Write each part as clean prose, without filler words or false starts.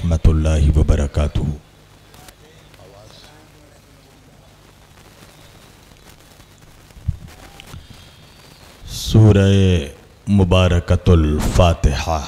रहमतुल्लाहि व बरकातुहू। सूरह मुबारकतुल फातिहा।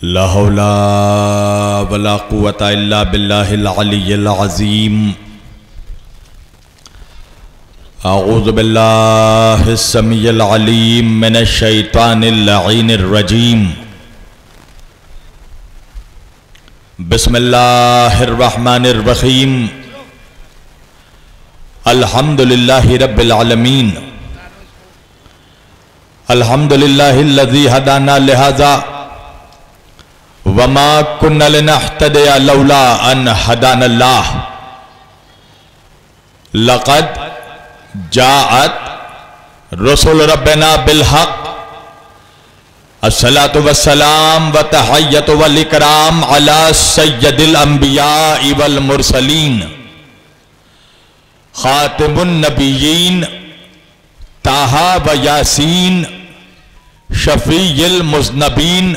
ला हौला वला कुव्वता इल्ला बिल्लाहिल अलिय्यिल अज़ीम। अऊज़ु बिल्लाहिस समीइल अलीम मिनश शैतानिर लईनिर रजीम। बिस्मिल्लाहिर रहमानिर रहीम। अल्हम्दुलिल्लाहि रब्बिल आलमीन। अल्हम्दुलिल्लाहिल्लज़ी हदाना लिहाज़ा वमा कुन्ना लिनहतदिया लौला अन हदानल्लाह। लक़द जाअत रसूल रब्बिना बिलहक़। अस्सलातु वस्सलाम व तहय्यतु वल इकराम अला सय्यदिल अंबिया वल मुरसलीन खातिमुन नबिय्यीन ताहा व यासीन शफीइल मुज़नबीन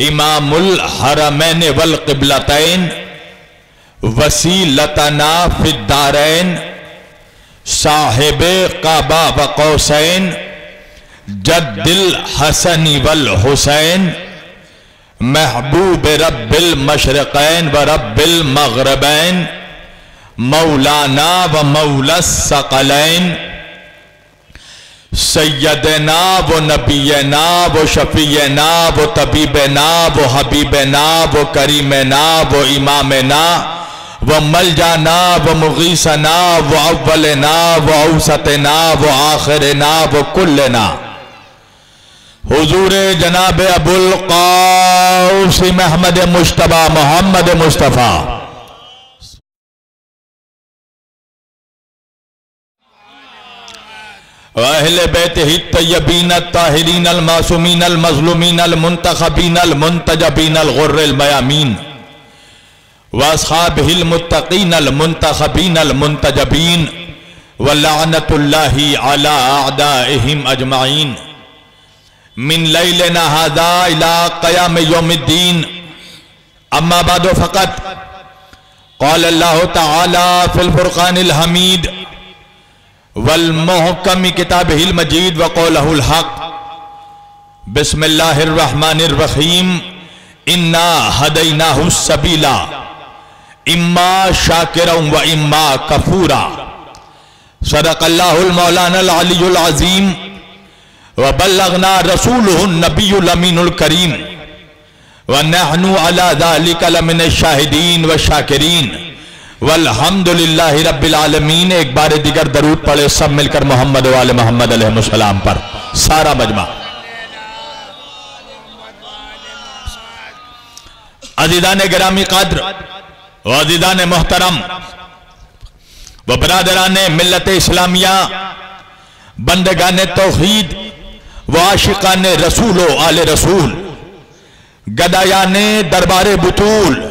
इमामुल हरमैन वल क़िबलतैन वसीलतना फिद्दारैन साहिबे काबा व कौसैन जद्दिल हसनी वल हुसैन महबूब रब्बिल मशरिक़ैन व रब्बिल मग़रिबैन मौलाना व मौलस सकलैन सैयदना वो नबीना वो शफीना वो तबीबना वो हबीबना वो करीमना वो इमामना वो मलजाना वो मुगीसना वो अव्वलना वो औसतना वो आखिरना वो कुल्लना हुजूर जनाब अबुल क़ासिम अहमद मुश्तबा मोहम्मद मुस्तफ़ा अहले बैतिही तय्यबीन ताहिरीन अल मासूमीन अल मज़लूमीन अल मुंतखबीन अल मुंतजबीन अल गुर्रिल मयामीन व अस्हाबिहिल मुत्तकीन अल मुंतखबीन अल मुंतजबीन व लअनतुल्लाहि अला अअदाइहिम अजमाइन मिन लैलिना हाज़ा इला क़याम यौमिद्दीन। अम्मा बादु फ़क़त क़ाल अल्लाहु तआला फ़िल फ़ुरक़ानिल हमीद वल मुहकम किताबिहिल मजीद व क़ौलहुल हक़। बिस्मिल्लाहिर रहमानिर रहीम। इन्ना हदैनाहुस सबीला इम्मा शाकिरन व इम्मा कफूरा। सदक़ल्लाहुल मौलानाल अलियुल अज़ीम व बल्लगना रसूलुहुन नबियुल अमीनुल करीम व नहनु अला ज़ालिका लमिनश शाहिदीन व शाकिरीन वल्हम्दुलिल्लाहि रब्बिल आलमीन। एक बार दिगर दरूद पढ़े सब मिलकर मोहम्मद वाले मोहम्मद अलैहिस्सलाम पर सारा मजमा। अज़ीज़ान गिरामी क़द्र व अज़ीज़ान मोहतरम व बरादरान मिल्लत इस्लामिया बंदगान तौहीद व आशिकान रसूल व आले रसूल गदायान दरबार बुतूल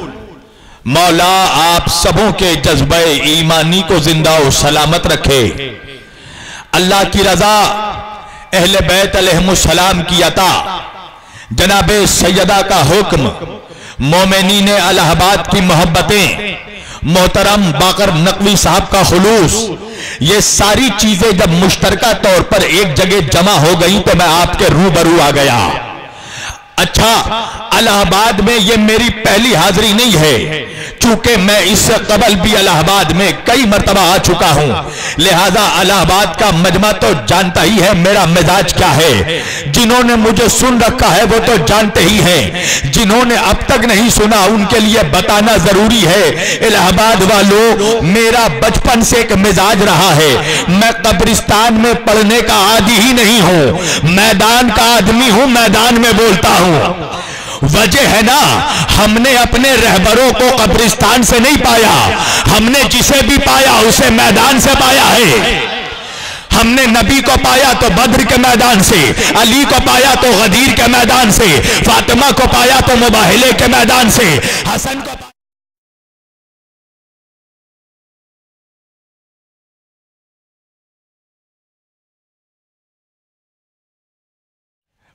मौला आप सबों के जज्बे ईमानी को जिंदा और सलामत रखे। अल्लाह की रजा अहले बैत अलैहिमुस्सलाम की अता जनाबे सैयदा का हुक्म मोमिनीन इलाहाबाद की मोहब्बतें मोहतरम बाकर नकवी साहब का खुलूस ये सारी चीजें जब मुश्तरका तौर पर एक जगह जमा हो गई तो मैं आपके रूबरू आ गया। अच्छा, इलाहाबाद में ये मेरी पहली हाजिरी नहीं है चूंकि मैं इससे कबल भी इलाहाबाद में कई मरतबा आ चुका हूं, लिहाजा इलाहाबाद का मजमा तो जानता ही है मेरा मिजाज क्या है। जिन्होंने मुझे सुन रखा है वो तो जानते ही हैं, जिन्होंने अब तक नहीं सुना उनके लिए बताना जरूरी है। इलाहाबाद वालों, मेरा बचपन से एक मिजाज रहा है, मैं कब्रिस्तान में पढ़ने का आदी ही नहीं हूं, मैदान का आदमी हूं, मैदान में बोलता हूं। वजह है ना, हमने अपने रहबरों को कब्रिस्तान से नहीं पाया, हमने जिसे भी पाया उसे मैदान से पाया है। हमने नबी को पाया तो बद्र के मैदान से, अली को पाया तो गदीर के मैदान से, फातिमा को पाया तो मुबाहिले के मैदान से, हसन को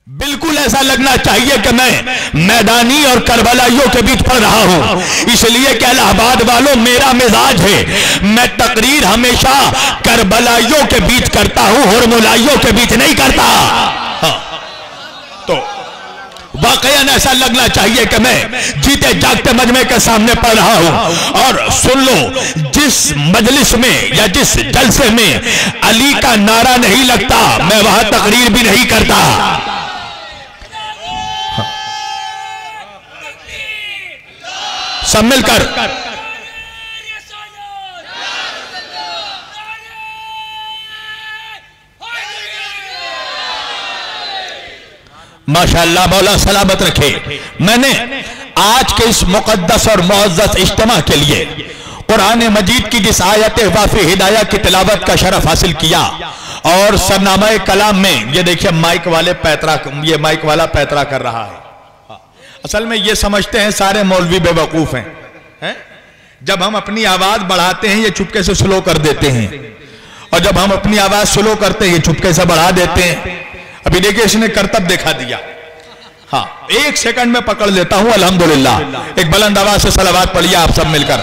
बिल्कुल ऐसा लगना चाहिए कि मैं मैदानी और करबलाइयों के बीच पढ़ रहा हूं। इसलिए कि इलाहाबाद वालों, मेरा मिजाज है, मैं तकरीर हमेशा करबलाइयों के बीच करता हूं, हुरमुलाइयों के बीच नहीं करता। हाँ। तो वाकईन ऐसा लगना चाहिए कि मैं जीते जागते मजमे के सामने पढ़ रहा हूं। और सुन लो, जिस मजलिस में या जिस जलसे में अली का नारा नहीं लगता, मैं वहां तकरीर भी नहीं करता। सब मिलकर माशाअल्लाह, मौला सलामत रखे। मैंने आज के इस मुकद्दस और मुअज़्ज़ज़ इज्तिमा के लिए कुरान मजीद की जिस आयत वाफ़ी हिदाया की तिलावत का शरफ हासिल किया, और सरनामा कलाम में ये देखिए माइक वाला पैतरा कर रहा है। असल में ये समझते हैं सारे मौलवी बेवकूफ हैं। जब हम अपनी आवाज बढ़ाते हैं ये चुपके से स्लो कर देते हैं, और जब हम अपनी आवाज स्लो करते हैं ये चुपके से बढ़ा देते हैं। अभी देखिए इसने करतब दिखा दिया। हाँ, 1 सेकंड में पकड़ लेता हूं। अल्हम्दुलिल्लाह, एक बुलंद आवाज से सलावत पढ़िए आप सब मिलकर।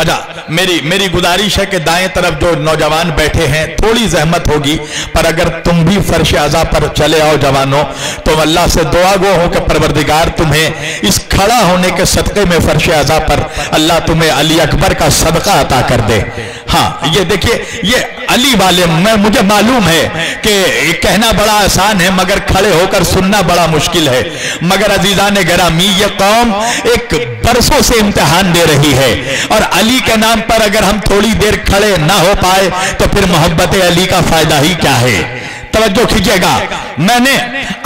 अच्छा, मेरी गुजारिश है कि दाएं तरफ जो नौजवान बैठे हैं, थोड़ी जहमत होगी, पर अगर तुम भी फर्श अज़ा पर चले आओ जवानों, तो अल्लाह से दुआ गो हो कि परवरदिगार तुम्हें इस खड़ा होने के सदक़े में फर्श अज़ा पर अल्लाह तुम्हें अली अकबर का सदका अता कर दे। हाँ, ये देखिए, ये अली वाले, मुझे मालूम है कि कहना बड़ा आसान है मगर खड़े होकर सुनना बड़ा मुश्किल है। मगर अजीज़ान गिरामी, ये कौम एक बरसों से इम्तिहान दे रही है, और अली के नाम पर अगर हम थोड़ी देर खड़े ना हो पाए तो फिर मोहब्बत अली का फायदा ही क्या है। तवज्जो कीजिएगा, मैंने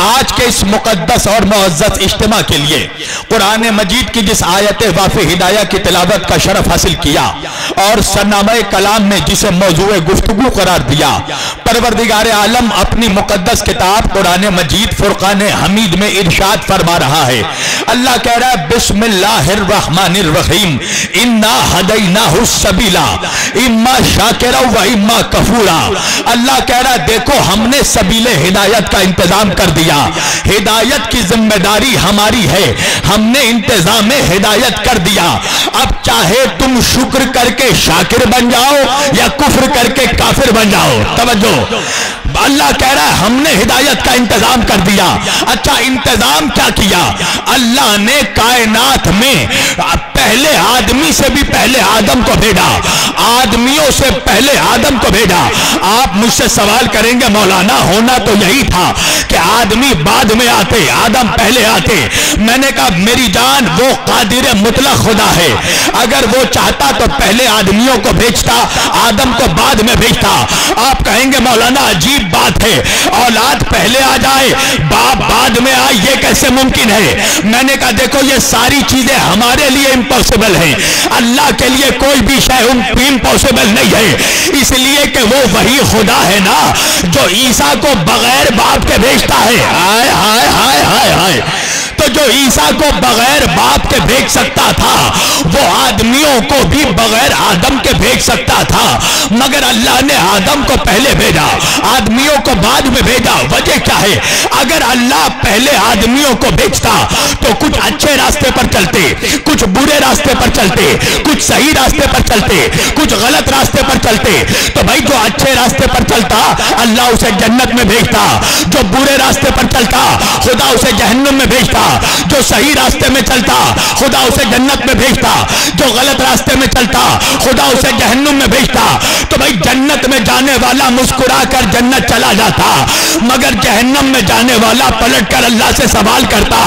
आज के इस मुकद्दस और मुअज़्ज़ज़ इज्तिमा के लिए कुरान मजीद की जिस आयत वाफ़ी हिदाया की तिलावत का शरफ हासिल किया, और सरनामा कलाम में जिसे मौज़ूए गुफ्तगू करार दिया, परवरदिगार आलम अपनी मुकद्दस किताब कुरान मजीद फुरकान हमीद में इरशाद फरमा रहा है। अल्लाह कह रहा है, बिस्मिल्लाहिर्रहमानिर्रहीम, इन्ना हदैनाहु सबीला इम्मा शाकिरा व इम्मा कफूरा। अल्लाह कह रहा है, देखो हमने सबीले हिदायत का इंतजाम कर दिया। हिदायत की जिम्मेदारी हमारी है, हमने इंतजाम हिदायत कर दिया। अब चाहे तुम शुक्र करके शाकिर बन जाओ या कुफ्र करके काफिर बन जाओ। तवज्जो, अल्लाह कह रहा है हमने हिदायत का इंतजाम कर दिया। अच्छा, इंतजाम क्या किया? अल्लाह ने कायनात में पहले आदमी से भी पहले आदम को भेजा, आदमियों से पहले आदम को भेजा। आप मुझसे सवाल करेंगे, मौलाना होना तो यही था कि आदमी बाद में आते, आदम पहले आते। मैंने कहा मेरी जान, वो कादिर मुतलक खुदा है, अगर वो चाहता तो पहले आदमियों को भेजता, आदम को बाद में भेजता। आप कहेंगे मौलाना अजीब बात है, औलाद पहले आ जाए बाप बाद में आए, ये कैसे मुमकिन है? मैंने कहा देखो, ये सारी चीजें हमारे लिए इम्पॉसिबल है, अल्लाह के लिए कोई भी शय इम्पॉसिबल नहीं है। इसलिए कि वो वही खुदा है ना जो ईसा को बगैर बाप के भेजता है। हाय हाय हाय हाय हाय। तो जो ईसा को बगैर बाप के भेज सकता था, वो आदमियों को भी बगैर आदम के भेज सकता था, मगर अल्लाह ने आदम को पहले भेजा, आदमियों को बाद में भेजा। वजह क्या है? अगर अल्लाह पहले आदमियों को भेजता तो कुछ अच्छे रास्ते पर चलते, कुछ बुरे रास्ते पर चलते, कुछ सही रास्ते पर चलते, कुछ गलत रास्ते पर चलते। तो भाई जो अच्छे रास्ते पर चलता अल्लाह उसे जन्नत में भेजता, जो बुरे रास्ते पर चलता खुदा उसे जहन्नुम में भेजता। जो सही रास्ते में चलता खुदा उसे जन्नत में भेजता, जो गलत रास्ते में चलता खुदा उसे जहन्नुम में भेजता। तो भाई जन्नत में जाने वाला मुस्कुरा कर जन्नत चला जाता, मगर जहन्नम में जाने वाला पलट कर अल्लाह से सवाल करता,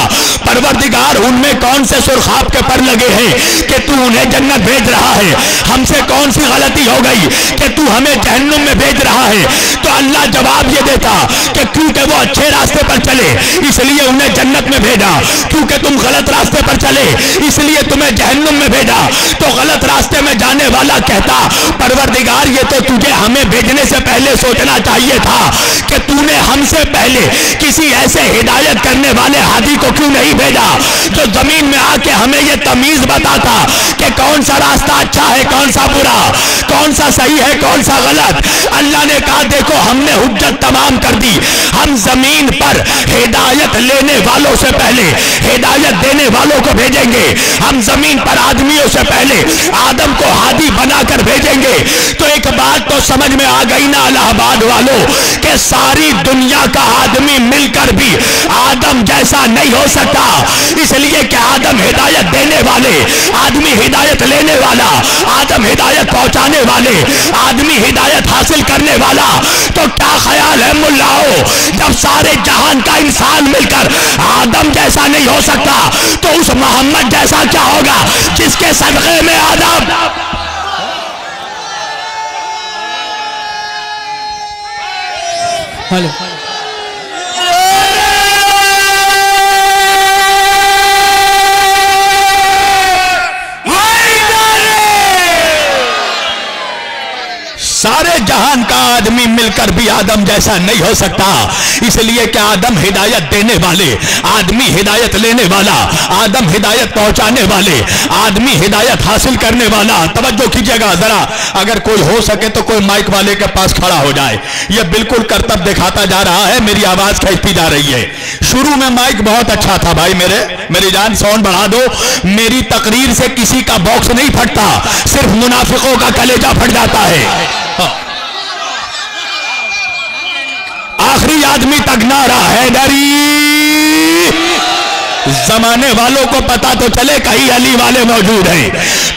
परवरदिगार उनमें कौन से सुरखाब के पर लगे हैं कि तू उन्हें जन्नत भेज रहा है, हमसे कौन सी गलती हो गई कि तू हमें जहन्नुम में भेज रहा है। तो अल्लाह जवाब ये देता कि क्योंकि वो अच्छे रास्ते पर चले इसलिए उन्हें जन्नत में भेजा, क्योंकि तुम गलत रास्ते पर चले इसलिए तुम्हें जहन्नुम में भेजा। तो गलत रास्ते में जाने वाला कहता, परवरदिगार ये तो तुझे हमें भेजने से पहले सोचना चाहिए था कि तूने हमसे पहले किसी ऐसे हिदायत करने वाले हादी को क्यों नहीं भेजा जो जमीन में आके हमें ये तमीज बताता कि कौन सा रास्ता अच्छा है, कौन सा बुरा, कौन सा सही है, कौन सा गलत। अल्लाह ने कहा देखो हमने हुज्जत तमाम कर दी, हम जमीन पर हिदायत लेने वालों से पहले हिदायत देने वालों को भेजेंगे, हम जमीन पर आदमियों से पहले आदम को हादी बनाकर भेजेंगे। तो एक बात तो समझ में आ गई ना इलाहाबाद वालों कि सारी दुनिया का आदमी मिलकर भी आदम जैसा नहीं हो सकता, इसलिए कि आदम हिदायत देने वाले, आदमी हिदायत लेने वाला, आदम हिदायत पहुंचाने वाले, आदमी हिदायत हासिल करने वाला। तो क्या ख्याल है मुल्लाओं, जब सारे जहान का इंसान मिलकर आदम जैसा नहीं हो सकता तो उस मोहम्मद जैसा क्या होगा जिसके सदक़े में आदम। हेलो सारे जहान का आदमी मिलकर भी आदम जैसा नहीं हो सकता, इसलिए कि आदम हिदायत देने वाले, आदमी हिदायत लेने वाला, आदम हिदायत पहुंचाने वाले, आदमी हिदायत हासिल करने वाला। तवज्जो कीजिएगा जरा, अगर कोई हो सके तो कोई माइक वाले के पास खड़ा हो जाए, यह बिल्कुल करतब दिखाता जा रहा है, मेरी आवाज खींचती जा रही है। शुरू में माइक बहुत अच्छा था भाई, मेरी जान साउंड बढ़ा दो। मेरी तकरीर से किसी का बॉक्स नहीं फटता, सिर्फ मुनाफिकों का कलेजा फट जाता है। आखिरी आदमी तक नारा हैदरी, जमाने वालों को पता तो चले कहीं अली वाले मौजूद हैं।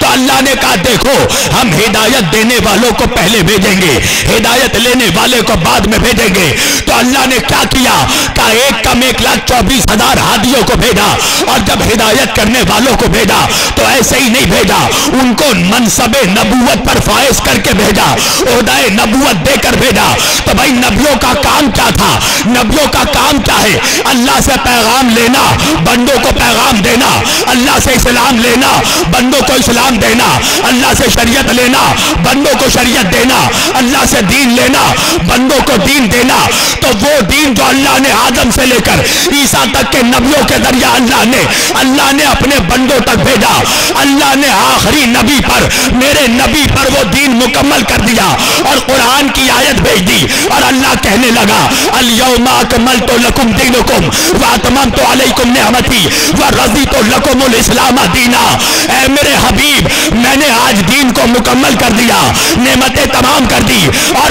तो अल्लाह ने कहा देखो हम हिदायत देने वालों को पहले भेजेंगे, हिदायत लेने वाले को बाद में भेजेंगे। तो अल्लाह ने क्या किया, कहा 1,24,000 हादियों को भेजा, और जब हिदायत करने वालों को भेजा तो ऐसे ही नहीं भेजा, उनको मनसबे नबूवत पर फायज करके भेजा, ओहदाए नबूवत देकर भेजा। तो भाई नबियों का काम क्या था, नबियों का काम क्या है, अल्लाह से पैगाम लेना, बंदों को पैगाम देना, अल्लाह से इस्लाम लेना, बंदों को इस्लाम देना, अल्लाह से शरीयत लेना, बंदों को शरीयत देना, अल्लाह से दीन लेना, बंदों को दीन देना। तो वो दीन जो अल्लाह ने आदम से लेकर ईसा तक के नबियों के जरिए अल्लाह ने अपने बंदों तक भेजा। अल्लाह ने आखिरी नबी पर, मेरे नबी पर वो दीन मुकम्मल कर दिया और कुरान की आयत भेज दी, और अल्लाह कहने लगा अल-यौमा अकमलतु लकुम दीनुकुम व अतममतु अलैकुम निअमती व रज़ीतु लकुमुल इस्लाम दीना। ऐ मेरे हबीब, मैंने आज दीन को मुकम्मल कर दिया, नेमतें तमाम कर दी, और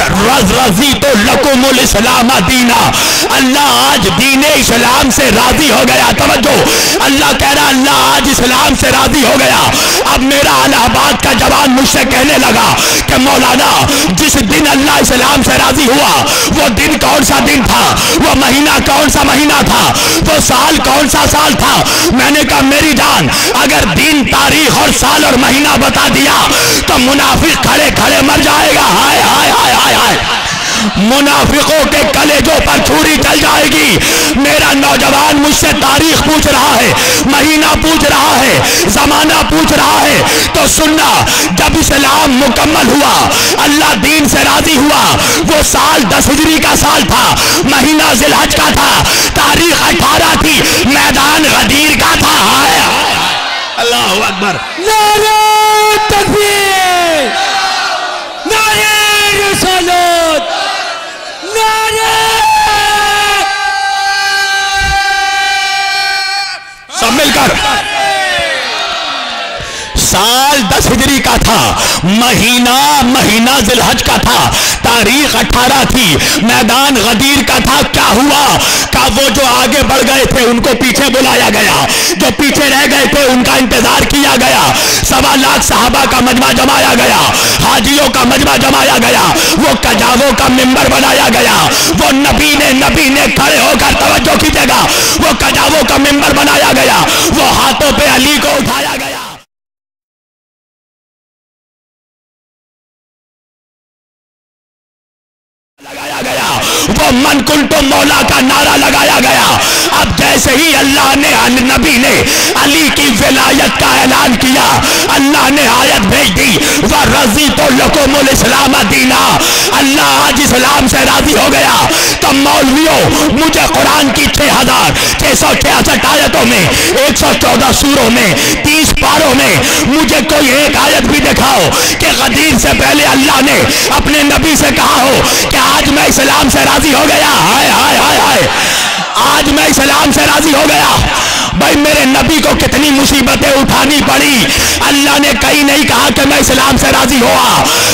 रज़ीतु लकुमुल इस्लाम दीना। अल्लाह आज दीन इस्लाम से राजी हो गया। तवज्जो, अल्लाह कह रहा अल्लाह आज इस्लाम से राजी हो गया। अब मेरा इलाहाबाद का जवान मुझसे कहने लगा कि मौलाना जिस दिन अल्लाह इस्लाम से राजी हुआ वो दिन कौन सा दिन था, वो महीना कौन सा महीना था, वो साल कौन सा साल था। मैंने कहा मेरी जान, अगर दिन, तारीख और साल और महीना बता दिया तो मुनाफिक खड़े खड़े मर जाएगा। हाय हाय हाय हाय हाय, मुनाफिकों के कलेजों पर छुरी चल जाएगी। मेरा नौजवान मुझसे तारीख पूछ रहा है, महीना पूछ रहा है, जमाना पूछ रहा है, तो सुनना, जब इस्लाम मुकम्मल हुआ, अल्लाह दीन से राजी हुआ, वो साल 10 हिजरी का साल था, महीना जिलहज का था, तारीख 18 थी, मैदान गदीर का था। हाय अल्लाहू अकबर, नारे तकबीर, नारे रिसालत, सब मिलकर। साल 10 हिजरी का था, महीना जिलहज का था, तारीख 18 थी, मैदान गदीर का था। क्या हुआ? का वो जो आगे बढ़ गए थे उनको पीछे बुलाया गया, जो पीछे रह गए थे उनका इंतजार किया गया। 1.25 लाख सहाबा का मजमा जमाया गया, हाजियों का मजमा जमाया गया, वो कजावों का मिंबर बनाया गया। वो नबी ने खड़े होकर, तवज्जो कीजिएगा, वो कजावों का मिंबर बनाया गया, वो हाथों पे अली को उठाया गया। लगाया गया, वो मन कुंटो मौला का नारा लगाया गया। अब जैसे ही अल्लाह ने, नबी ने अली की विलायत का ऐलान किया, अल्लाह ने आयत भेज दी, वह रजी तो लकुमुल इस्लाम दीना, अल्लाह आज इस्लाम से राजी हो गया। तो मौलवियों, मुझे कुरान की 6666 आयतों में, 114 सूरों में, 30 पारों में मुझे कोई एक आयत भी दिखाओ कि गदीर से पहले अल्लाह ने अपने नबी से कहा हो कि आज मैं इस्लाम से राजी हो गया। हाय हाय हाय हाय, आज मैं इस्लाम से राजी हो गया। भाई मेरे नबी को कितनी मुसीबतें उठानी पड़ी, अल्लाह ने कहीं नहीं कहा कि मैं इस्लाम से राजी हुआ।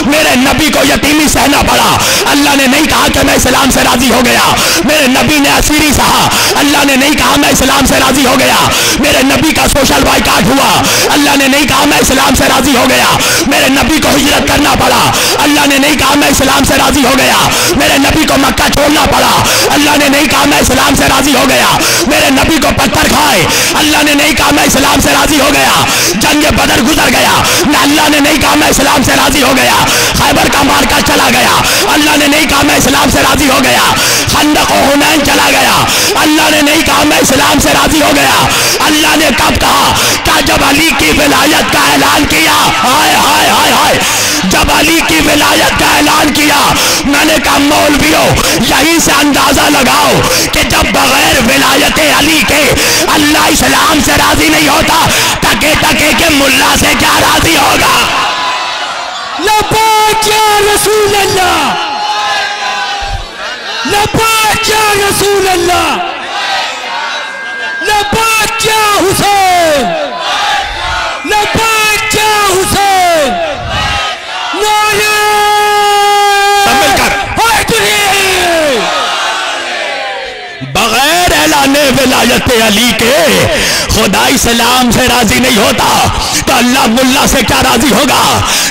मेरे नबी को यतीमी सहना पड़ा, अल्लाह ने नहीं कहा कि मैं इस्लाम से राजी हो गया। मेरे नबी ने असीरी सहा, अल्लाह ने नहीं कहा मैं इस्लाम से राजी हो गया। मेरे नबी का सोशल बाइकाट हुआ, अल्लाह ने नहीं कहा मैं इस्लाम से राजी हो गया। मेरे नबी को हिजरत करना पड़ा, अल्लाह ने नहीं कहा मैं इस्लाम से राजी हो गया। मेरे नबी को मक्का छोड़ना पड़ा, अल्लाह ने नहीं कहा मैं इस्लाम से राजी हो गया। मेरे नबी को पत्थर खाए, अल्लाह ने नहीं कहा मैं इस्लाम से राजी हो गया। जंग बदर गुजर गया, अल्लाह ने नहीं कहा मैं इस्लाम से राजी हो गया। खैबर का मार्का चला गया, अल्लाह ने नहीं कहा मैं इस्लाम से राजी हो गया। खंदक और हुनैन चला गया, अल्लाह ने नहीं कहा मैं इस्लाम से राजी हो गया। अल्लाह ने कब कहा? क्या जब अली की विलायत का ऐलान किया। हाय हाय हाय हाय, जब अली की विलायत का ऐलान किया, मैंने कहा मौलवियों, यहीं से अंदाजा लगाओ कि जब बगैर विलायत अली के अल्लाह इस्लाम से राजी नहीं होता, टके टके के मुल्ला से क्या राजी होगा? लब्बैक या रसूल अल्लाह, लब्बैक या रसूल अल्लाह, लब्बैक या हुसैन, लब्बैक या हुसैन, नारे बगैर ऐलान विलायत अली के खुदा इस्लाम से राजी नहीं होता, तो अल्लाह मुल्ला से क्या राजी होगा?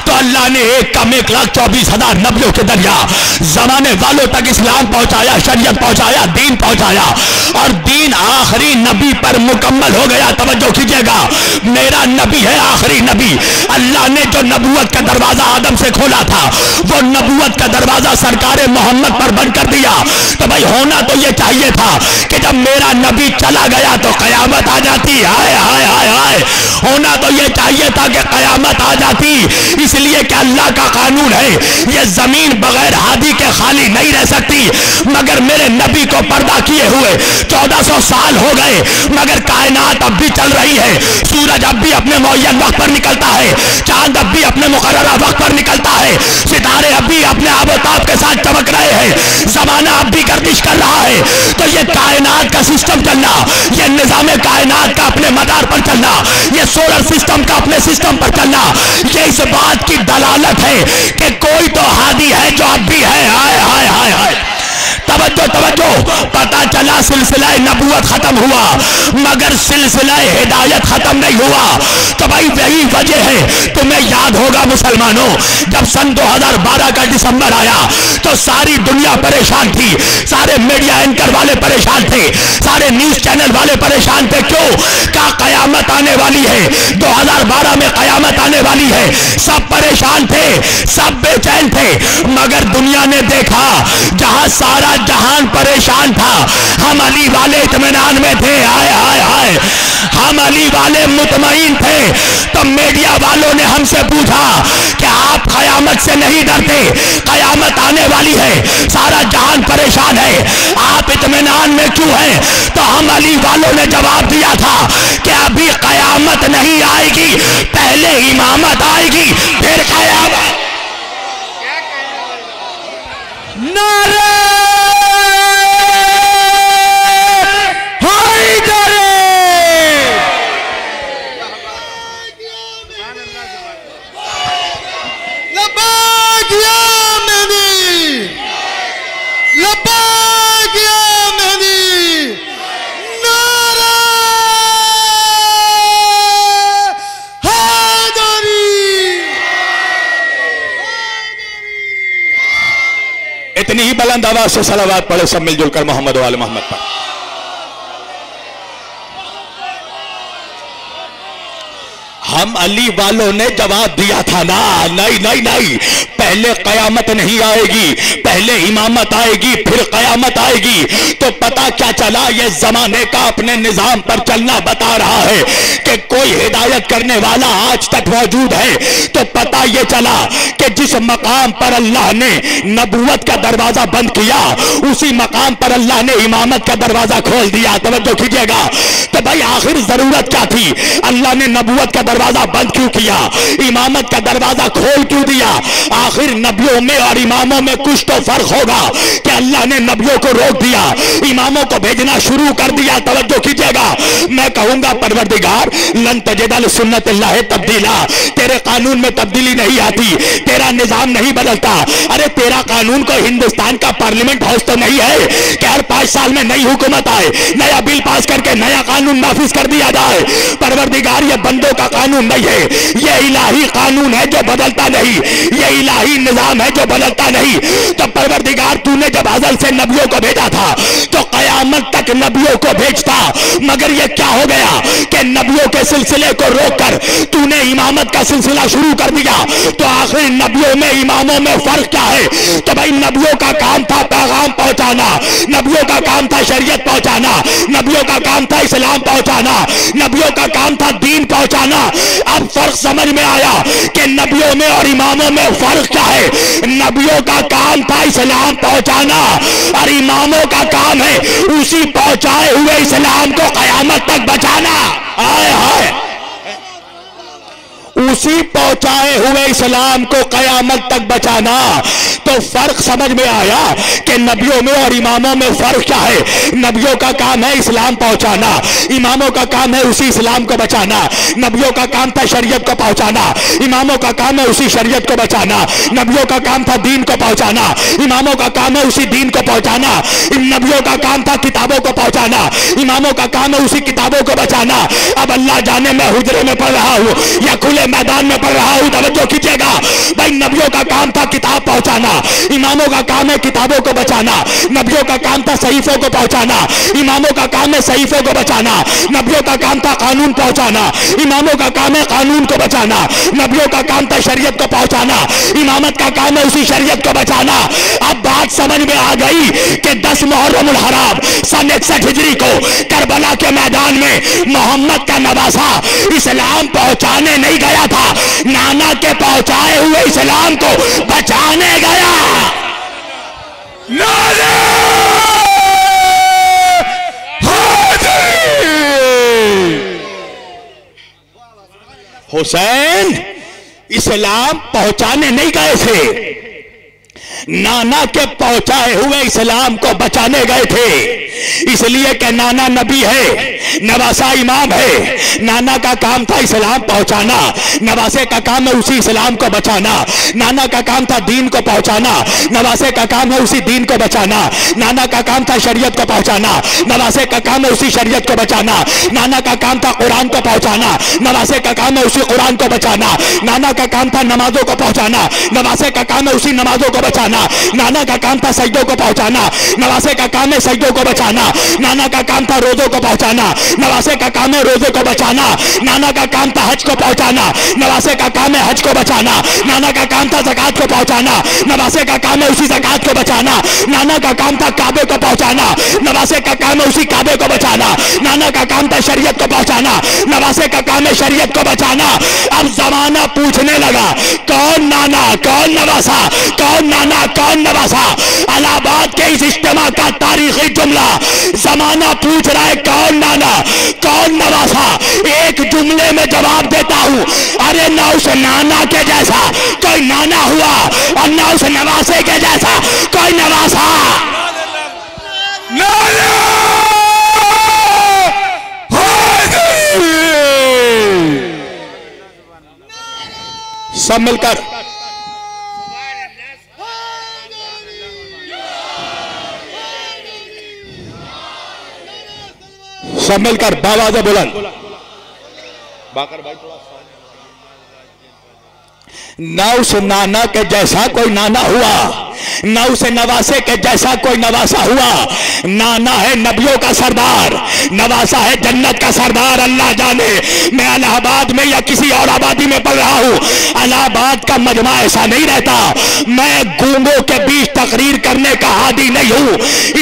तो अल्लाह ने एक कम 1,24,000 नबियों के दरिया जमाने वालों तक इस्लाम पहुंचाया, शरीयत पहुंचाया, दीन पहुंचाया, और दीन आखिरी नबी पर मुकम्मल हो गया। तवज्जो कीजिएगा, मेरा नबी है आखिरी नबी। अल्लाह ने जो नबूवत का दरवाजा आदम से खोला था, वो नबूवत का दरवाजा सरकार मोहम्मद पर बंद कर दिया। तो भाई होना तो ये चाहिए था कि जब मेरा नबी चला गया तो कयामत आ जाती। हाय हाय हाय हाय, होना तो ये चाहिए था कि कयामत आ जाती। इसलिए कि अल्लाह का कानून है, ये जमीन बगैर हादी के खाली नहीं रह सकती। मगर मेरे नबी को पर्दा किए हुए 1400 साल हो गए, मगर कायनात अब भी चल रही है। सूरज अब भी अपने मुअय्यन वक्त पर निकलता है, चांद अब भी अपने मुकर्ररा वक्त पर निकलता है, सितारे अब भी अपने आबोताब के साथ चमक रहे हैं, जमाना अब भी गर्दिश कर रहा है। तो ये कायनात का सिस्टम चलना, ये निजाम कायनात का अपने मदार पर चलना, ये सोलर सिस्टम का अपने सिस्टम पर चलना, ये इस बात की दलालत है कि कोई तो हादी है जो अब भी है। हाय हाय हाय हाय, तवज्जो तवज्जो, पता चला सिलसिला नबूवत खत्म हुआ, मगर सिलसिला हिदायत खत्म नहीं हुआ। तो भाई वही वजह है, तुम्हें याद होगा मुसलमानों, जब सन 2012 का दिसंबर आया तो सारी दुनिया परेशान थी, सारे मीडिया एंकर वाले परेशान थे, सारे न्यूज चैनल वाले परेशान थे। क्यों? क्या कयामत आने वाली है, 2012 में कयामत आने वाली है। सब परेशान थे, सब बेचैन थे, मगर दुनिया ने देखा जहां सारा जहान परेशान था, हम अली वाले इत्मीनान में थे। हाय हाय हाय, हम अली वाले मुतमईन थे। तो मीडिया वालों ने हमसे पूछा कि आप कयामत से नहीं डरते, कयामत आने वाली है, सारा जहान परेशान है, आप इत्मीनान में क्यों हैं? तो हम अली वालों ने जवाब दिया था कि अभी कयामत नहीं आएगी, पहले इमामत आएगी, फिर कयामत। नारे लब्बैक या नबी, इतनी ही बुलंद आवाज से सलावत पढ़े सब मिलजुल कर मोहम्मद वाले मोहम्मद पर। हम अली वालों ने जवाब दिया था ना, नहीं नहीं नहीं, पहले कयामत नहीं आएगी, पहले इमामत आएगी फिर कयामत आएगी। तो पता क्या चला, ये जमाने का अपने निजाम पर चलना बता रहा है कि कोई हिदायत करने वाला आज तक मौजूद है। तो पता ये चला कि जिस मकाम पर अल्लाह ने नबूवत का दरवाजा बंद किया, उसी मकाम पर अल्लाह ने इमामत का दरवाजा खोल दिया। तवज्जो कीजिएगा। तो भाई आखिर जरूरत क्या थी, अल्लाह ने नबूवत का दरवाजा बंद क्यों किया, इमामत का दरवाजा खोल क्यों दिया? आखिर नबियों में और इमामों में कुछ तो फर्क होगा कि अल्लाह ने नबियों को रोक दिया, इमामों को भेजना शुरू कर दिया। तवज्जो कीजिएगा। मैं कहूंगा परवरदिगार लन तजिद सुन्नतिल्लाह तब्दीला, तेरे कानून में तब्दीली नहीं आती, तेरा निजाम नहीं बदलता। अरे तेरा कानून को हिंदुस्तान का पार्लियामेंट हाउस तो नहीं है कि हर 5 साल में नई हुकूमत आए, नया बिल पास करके नया कानून नाफिज कर दिया जाए। परवरदिगार ये बंदों का कानून नहीं है, ये इलाही कानून है जो बदलता नहीं, ये इलाही निजाम है जो बदलता नहीं। तो परवरदिगार तूने जब अज़ल से नबियों को भेजा था तो कयामत तक नबियों को भेजता, मगर ये क्या हो गया कि नबियों के सिलसिले को रोककर तूने इमामत का सिलसिला शुरू कर दिया। तो आखिर नबियों में इमामों में फर्क क्या है? तो भाई नबियों का काम था पैगाम पहुंचाना, नबियों का काम था शरीयत पहुंचाना, नबियों का काम था इस्लाम पहुंचाना, नबियों का काम था दीन पहुंचाना। अब फर्क समझ में आया कि नबियों में और इमामों में फर्क क्या है। नबियों का काम था इस्लाम पहुंचाना और इमामों का काम है उसी पहुंचाए हुए इस्लाम को कयामत तक बचाना। आए हाय, उसी पहुंचाए हुए इस्लाम को कयामत तक बचाना। तो फर्क समझ में आया कि नबियों में और इमामों में फर्क क्या है। नबियों का काम है इस्लाम पहुंचाना, इमामों का काम है उसी इस्लाम को बचाना। नबियों का काम था शरीयत को पहुंचाना, इमामों का काम है उसी शरीयत को बचाना। नबियों का काम था दीन को पहुंचाना, इमामों का काम है उसी दीन को पहुंचाना। नबियों का काम था किताबों को पहुंचाना, इमामों का काम है उसी किताबों को बचाना। अब अल्लाह जाने मैं हुजरे में पढ़ रहा हूं या खुले मैदान में पढ़ रहा हूं, तवज्जो कीजिएगा। भाई नबियों का काम था किताब पहुंचाना, इमामों का काम है किताबों को बचाना। नबियों का काम था सहीफों को पहुंचाना, इमामों का काम है सहीफों को बचाना। नबियों का काम था कानून पहुंचाना, इमामों का काम है कानून को बचाना। नबियों का काम था शरीयत को पहुंचाना, इमामत का काम है उसी शरीयत को बचाना। अब बात समझ में आ गई कि 10 मुहर्रमुल हराम सन 61 हिजरी को करबला के मैदान में मोहम्मद का नवासा इस्लाम पहुंचाने नहीं गया था, नाना के पहुंचाए हुए इस्लाम को बचाने गया। नारे हुसैन इस्लाम पहुंचाने नहीं गए थे, नाना के पहुंचाए हुए इस्लाम को बचाने गए थे। इसलिए कि नाना नबी है, नवासा इमाम है। नाना का काम था इस्लाम पहुंचाना, नवासे का काम है उसी इस्लाम को बचाना। नाना का काम था दीन को पहुंचाना, नवासे का काम है उसी दीन को बचाना। नाना का काम था शरीयत को पहुंचाना, नवासे का काम है उसी शरीयत को बचाना। नाना का काम था कुरान को पहुंचाना, नवासे का काम है उसी कुरान को बचाना। नाना का काम था नमाजों को पहुंचाना, नवासे का काम है उसी नमाजों को बचाना। नाना का काम था सजदों को पहुंचाना, नवासे का काम है सजदों को बचाना। नाना का काम था रोजों को पहुंचाना, नवासे का काम है रोजे को बचाना। नाना का काम था हज को पहुंचाना, नवासे का काम है हज को बचाना। नाना का काम था ज़कात को पहुंचाना, नवासे का काम है उसी ज़कात को बचाना। नाना का काम था काबे को पहुंचाना, नवासे का काम है उसी काबे को बचाना। नाना का काम था शरीयत को पहुंचाना, नवासे का काम है शरीयत को बचाना। अब जमाना पूछने लगा कौन नाना कौन नवासा, कौन नाना कौन नवासा। इलाहाबाद के इस इज्तिमा का तारीखी जुमला, जमाना पूछ रहा है कौन नाना कौन नवासा। एक जुमले में जवाब देता हूं, अरे ना उस नाना के जैसा कोई नाना हुआ और ना उस नवासे के जैसा कोई नवासा। सब मिलकर सब मिलकर बावाज़ बुलंद बाकर भाई थोड़ा ना उस नाना के जैसा कोई नाना हुआ ना उसे नवासे के जैसा कोई नवासा हुआ। नाना है नबियों का सरदार, नवासा है जन्नत का सरदार। अल्लाह जाने मैं इलाहाबाद में या किसी और आबादी में पढ़ रहा हूँ, इलाहाबाद का मजमा ऐसा नहीं रहता। मैं गूंगों के बीच तकरीर करने का आदी नहीं हूँ,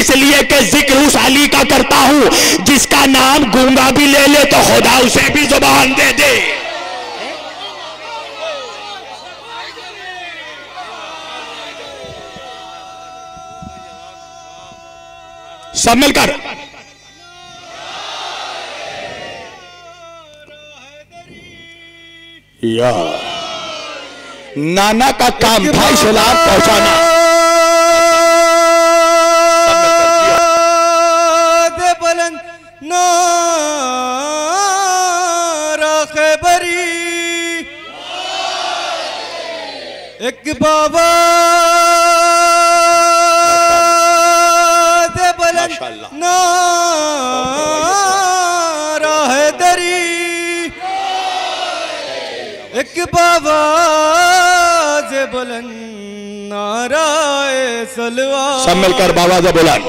इसलिए कि जिक्र उस अली का करता हूँ जिसका नाम गूंगा भी ले ले तो खुदा उसे भी जुबान दे दे। सब मिलकर या नाना का काम था इस्लाम पहुंचाना। दे बुलंद नारा खैबरी, एक बाबा दे बुलंद नारा हैदरी, एक बाबा जे बुलंद नाराए सलवा। सब मिलकर बाबा जे बुलंद।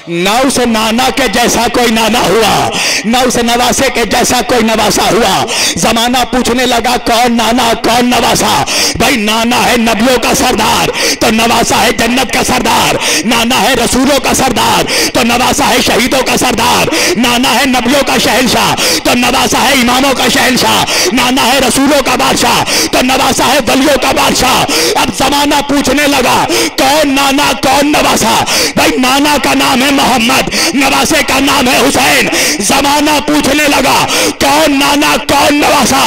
ना उसे नाना के जैसा कोई नाना हुआ, ना उसे नवासे के जैसा कोई नवासा हुआ। जमाना पूछने लगा कौन नाना कौन नवासा। भाई नाना है नबियों का सरदार तो नवासा है जन्नत का सरदार। नाना है रसूलों का सरदार तो नवासा है शहीदों का सरदार। नाना है नबियों का शहंशाह तो नवासा है इमामों का शहंशाह। नाना है रसूलों का बादशाह तो नवासा है वलियों का बादशाह। अब जमाना पूछने लगा कौन नाना कौन नवासा। भाई नाना का नाम है मोहम्मद, नवासे का नाम है हुसैन। जमाना पूछने लगा कौन नाना कौन नवासा।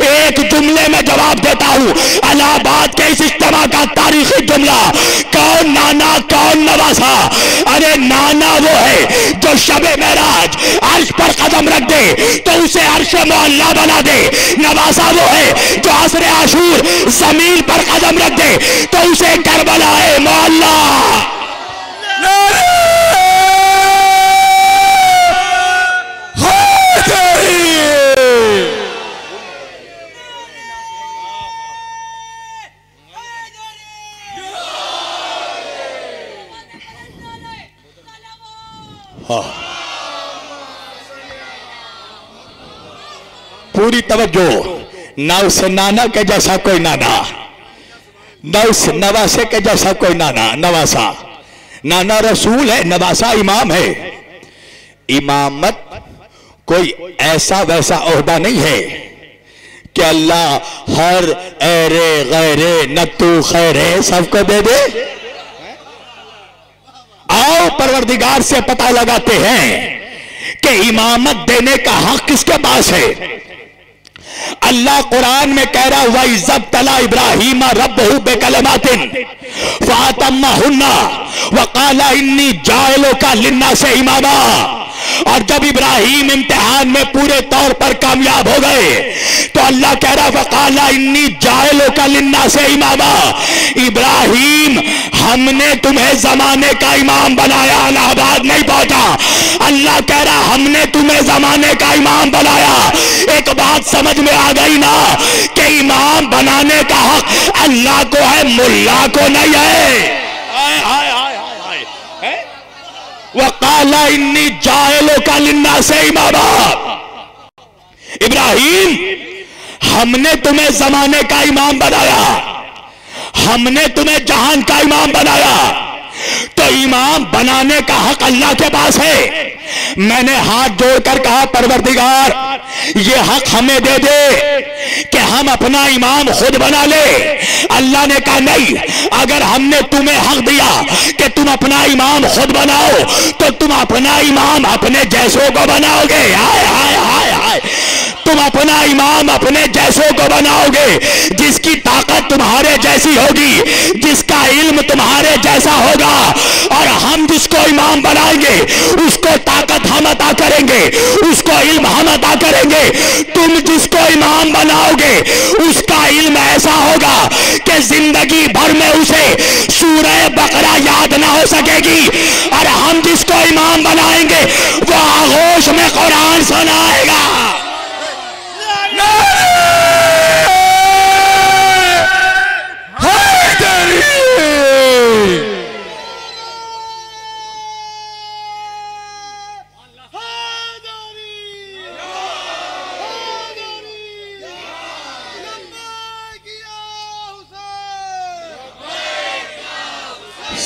एक जुमले में जवाब देता हूं, इलाहाबाद के इस इज्तिमा का तारीखी जुमला, कौन नाना कौन नवासा। अरे नाना वो है जो शबे मेराज अर्श पर कदम रख दे तो उसे अर्श मोहल्ला बना दे। नवासा वो है जो असरे आशूर जमीन पर कदम रख दे तो उसे करबलाए मोहल्ला। पूरी तवज्जो। ना उस नाना के जैसा कोई नाना, ना उस नवासे के जैसा कोई नाना नवासा। नाना रसूल है, नवासा इमाम है। इमामत कोई ऐसा वैसा ओहदा नहीं है कि अल्लाह हर एरे गैरे नत्तू खैरे सबको दे दे। आओ परवरदिगार से पता लगाते हैं कि इमामत देने का हक किसके पास है। अल्लाह कुरान में कह रहा हुआ इज़्ज़तला इब्राहीम रब्बहु बिकलिमातिन फ़अतम्महुन्ना वक़ाला इन्नी जाइलुका लिन्नासि इमामा। और जब इब्राहिम इम्तिहान में पूरे तौर पर कामयाब हो गए तो अल्लाह कह रहा वक़ाला इन्नी जाइलुका लिन्नासि इमामा। इब्राहिम हमने तुम्हें जमाने का इमाम बनाया। इलाहाबाद नहीं पहुंचा, अल्लाह कह रहा हमने तुम्हें जमाने का इमाम बनाया। एक बात समझ में आ गई ना कि इमाम बनाने का हक अल्लाह को है, मुल्ला को नहीं है। वक़ाला इन्नी जाइलुका लिन्नासि इमामा। इब्राहिम हमने तुम्हें जमाने का इमाम बनाया, हमने तुम्हें जहान का इमाम बनाया। तो इमाम बनाने का हक अल्लाह के पास है। मैंने हाथ जोड़कर कहा परवरदिगार ये हक हमें दे दे कि हम अपना इमाम खुद बना ले। अल्लाह ने कहा नहीं, अगर हमने तुम्हें हक दिया कि तुम अपना इमाम खुद बनाओ तो तुम अपना इमाम अपने जैसों को बनाओगे। हाय हाय हाय हाय, तुम अपना इमाम अपने जैसों को बनाओगे। जिसकी ताकत तुम्हारे जैसी होगी, जिसका इल्म तुम्हारे जैसा होगा, और हम जिसको इमाम बनाएंगे उसको ताकत हम अता करेंगे, उसको इल्म हम अता करेंगे। तुम जिसको इमाम बनाओगे उसका इल्म ऐसा होगा कि जिंदगी भर में उसे सूरह बकरा याद ना हो सकेगी। और हम जिसको इमाम बनाएंगे वो आगोश में कुरान सुनाएगा।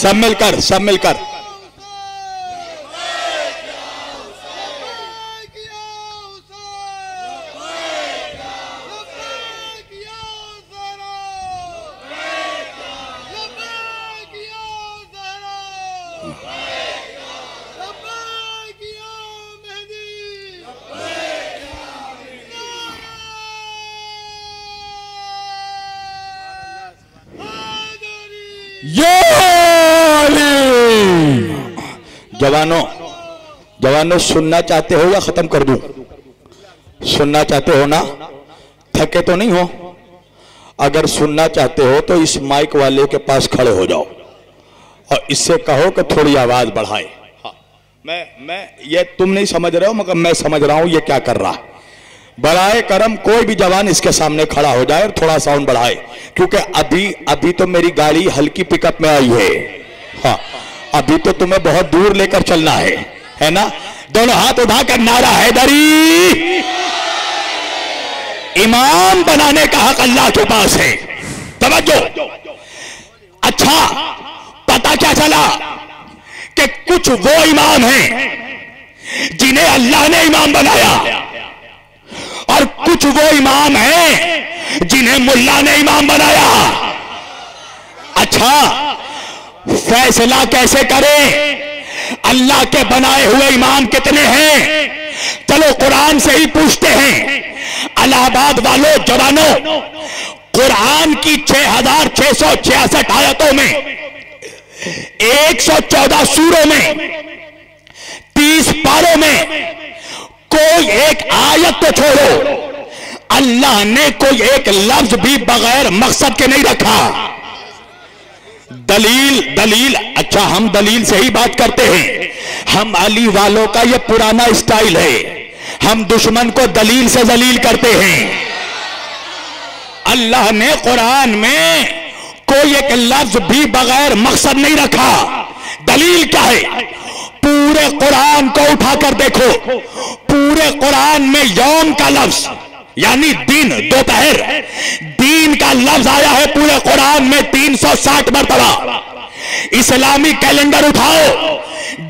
सब मिलकर, सब मिलकर। जवानों, जवानों सुनना चाहते हो या खत्म कर दूं? सुनना चाहते हो ना? थके तो नहीं हो? अगर सुनना चाहते हो तो इस माइक वाले के पास खड़े हो जाओ और इससे कहो कि थोड़ी आवाज बढ़ाए। हाँ, मैं ये तुम नहीं समझ रहे हो मगर मैं समझ रहा हूं ये क्या कर रहा है। बढ़ाए करम, कोई भी जवान इसके सामने खड़ा हो जाए और थोड़ा साउंड बढ़ाए, क्योंकि अभी तो मेरी गाड़ी हल्की पिकअप में आई है। हाँ, अभी तो तुम्हें बहुत दूर लेकर चलना है ना? दोनों हाथ उठाकर नारा हैदरी। इमाम बनाने का हक अल्लाह के पास है। तवज्जो। अच्छा, पता क्या चला कि कुछ वो इमाम हैं जिन्हें अल्लाह ने इमाम बनाया और कुछ वो इमाम हैं जिन्हें मुल्ला ने इमाम बनाया। अच्छा, फैसला कैसे करें? अल्लाह के बनाए हुए इमाम कितने हैं? चलो कुरान से ही पूछते हैं। इलाहाबाद वालों, जवानों, कुरान की 6666 आयतों में, 114 सूरों में, 30 पारों में कोई एक आयत तो छोड़ो, अल्लाह ने कोई एक लफ्ज भी बगैर मकसद के नहीं रखा। दलील। अच्छा, हम दलील से ही बात करते हैं। हम अली वालों का ये पुराना स्टाइल है, हम दुश्मन को दलील से जलील करते हैं। अल्लाह ने कुरान में कोई एक लफ्ज भी बगैर मकसद नहीं रखा। दलील क्या है? पूरे कुरान को उठाकर देखो, पूरे कुरान में यौम का लफ्ज यानी दिन, दोपहर, दीन का लफ्ज आया है पूरे कुरान में 360 मरतबा। इस्लामी कैलेंडर उठाओ,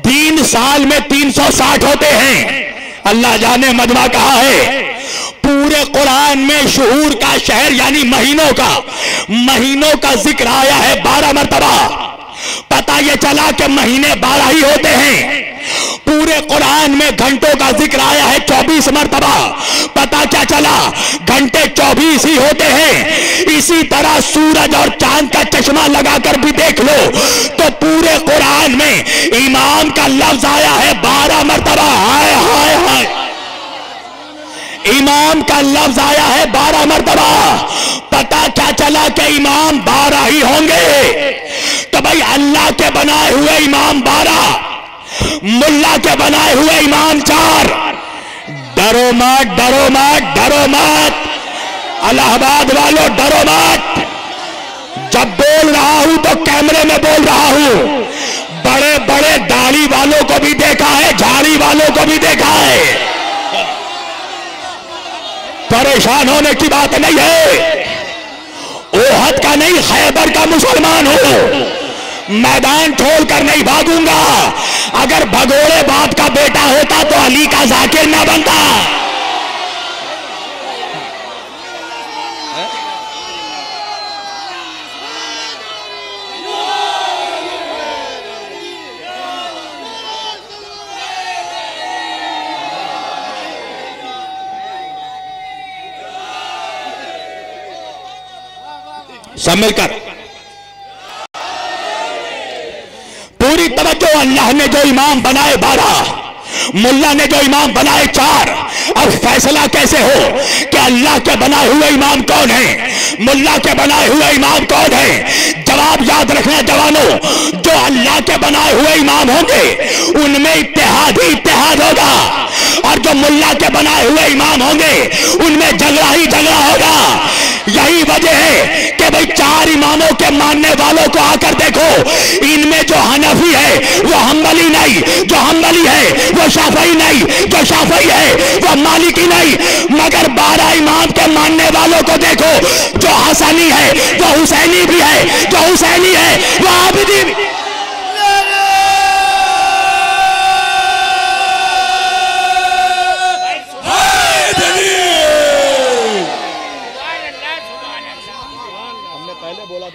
दीन साल में 360 होते हैं। अल्लाह जाने मजमा कहा है। पूरे कुरान में शुहूर का शहर यानी महीनों का जिक्र आया है 12 मरतबा। पता ये चला कि महीने 12 ही होते हैं। पूरे कुरान में घंटों का जिक्र आया है 24 मरतबा। पता क्या चला? घंटे 24 ही होते हैं। इसी तरह सूरज और चांद का चश्मा लगाकर भी देख लो तो पूरे कुरान में इमाम का लफ्ज आया है 12 मरतबा। हाय हाय हाय, इमाम का लफ्ज आया है 12 मरतबा। पता क्या चला कि इमाम 12 ही होंगे? तो भाई अल्लाह के बनाए हुए इमाम 12, मुल्ला के बनाए हुए इमाम 4। डरो मत, डरो मत, डरो मत, इलाहाबाद वालों डरो मत। जब बोल रहा हूं तो कैमरे में बोल रहा हूं। बड़े बड़े दाढ़ी वालों को भी देखा है, झाड़ी वालों को भी देखा है। परेशान होने की बात नहीं है। ओहद का नहीं, खैबर का मुसलमान हूं। मैदान छोड़कर नहीं भागूंगा। अगर भगोड़े बाप का बेटा होता तो अली का जाकिर ना बनता। सब मिलकर पूरी तवज्जो। अल्लाह ने जो इमाम बनाए 12, मुल्ला ने जो इमाम बनाए 4। अब फैसला कैसे हो कि अल्लाह के बनाए हुए इमाम कौन है, मुल्ला के बनाए हुए इमाम कौन है? जवाब याद रखना जवानों, जो अल्लाह के बनाए हुए इमाम होंगे उनमें इत्तेहाद ही इत्तेहाद होगा, और जो मुल्ला के बनाए हुए इमाम होंगे उनमें झगड़ा ही झगड़ा होगा। यही वजह है कि भाई 4 इमामों के मानने वालों को आकर देखो, इनमें जो हनफी है वो हम्बली नहीं, जो हम्बली है वो शाफई नहीं, जो शाफई है वो मालिकी नहीं। मगर 12 इमाम के मानने वालों को देखो, जो हसनी है वो हुसैनी भी है, जो हुसैनी है वो आबिदी भी।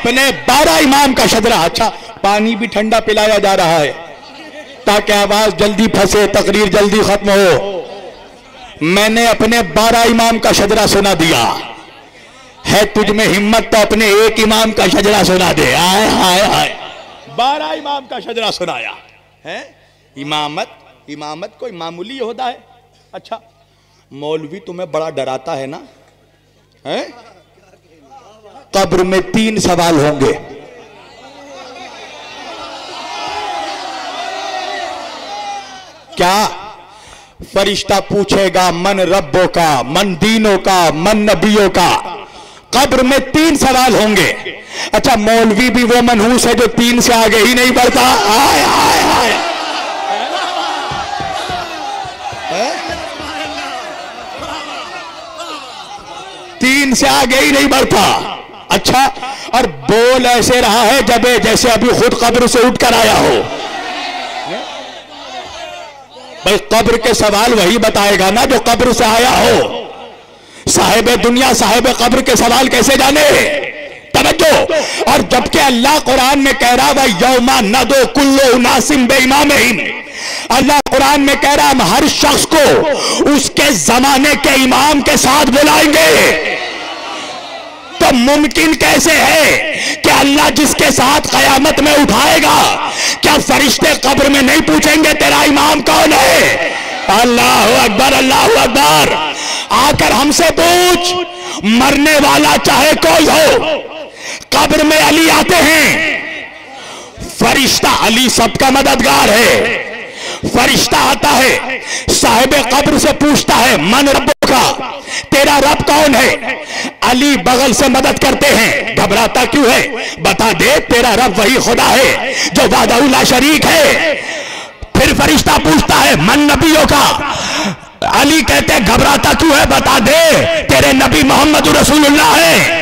अपने 12 इमाम का शजरा, अच्छा पानी भी ठंडा पिलाया जा रहा है ताकि आवाज जल्दी फंसे, तकरीर जल्दी खत्म हो। मैंने अपने 12 इमाम का शजरा सुना दिया है, तुझ में हिम्मत तो अपने एक इमाम का शजरा सुना दे। आए हाय हाय, 12 इमाम का शजरा सुनाया है। इमामत कोई मामूली होता है? अच्छा मौलवी तुम्हें बड़ा डराता है ना, है? कब्र में 3 सवाल होंगे। क्या? फरिश्ता पूछेगा मन रब्बों का, मन दीनों का, मन नबियों का। कब्र में 3 सवाल होंगे। अच्छा मौलवी भी वो मनहूस है जो 3 से आगे ही नहीं बढ़ता। आय आय आय, 3 से आगे ही नहीं बढ़ता। अच्छा और बोल ऐसे रहा है जब जैसे अभी खुद कब्र से उठकर आया हो। भाई कब्र के सवाल वही बताएगा ना जो कब्र से आया हो। साहिब दुनिया साहिब कब्र के सवाल कैसे जाने? तवज्जो। और जबकि अल्लाह कुरान में कह रहा है यौमा नदो कुल्लु उनासिम बेइमामिहिम, अल्लाह कुरान में कह रहा हम हर शख्स को उसके जमाने के इमाम के साथ बुलाएंगे। तो मुमकिन कैसे है कि अल्लाह जिसके साथ कयामत में उठाएगा, क्या फरिश्ते कब्र में नहीं पूछेंगे तेरा इमाम कौन है? अल्लाह अकबर, अल्लाह अकबर। आकर हमसे पूछ, मरने वाला चाहे कोई हो, कब्र में अली आते हैं। फरिश्ता अली सबका मददगार है। फरिश्ता आता है, साहिब कब्र से पूछता है मन रब्बों का, तेरा रब कौन है? अली बगल से मदद करते हैं। घबराता क्यों है? बता दे तेरा रब वही खुदा है जो वाहदहू ला शरीक है। फिर फरिश्ता पूछता है मन नबियों का, अली कहते हैं घबराता क्यों है? बता दे तेरे नबी मोहम्मद रसूलुल्लाह है।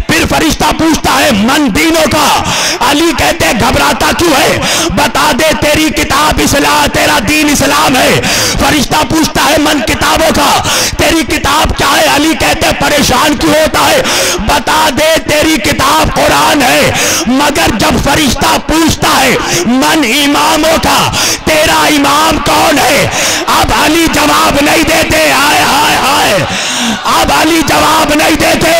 फिर फरिश्ता पूछता है मन दीनों का, अली कहते हैं घबराता क्यों है? बता दे तेरी किताब इस्लाम, तेरा दीन इस्लाम है। फरिश्ता पूछता है मन किताबों का, तेरी किताब क्या है? अली कहते हैं परेशान क्यों होता है? बता दे तेरी किताब कुरान है। मगर जब फरिश्ता पूछता है मन इमामों का, तेरा इमाम कौन है? अब अली जवाब नहीं देते। हाय हाय हाय, अब अली जवाब नहीं देते।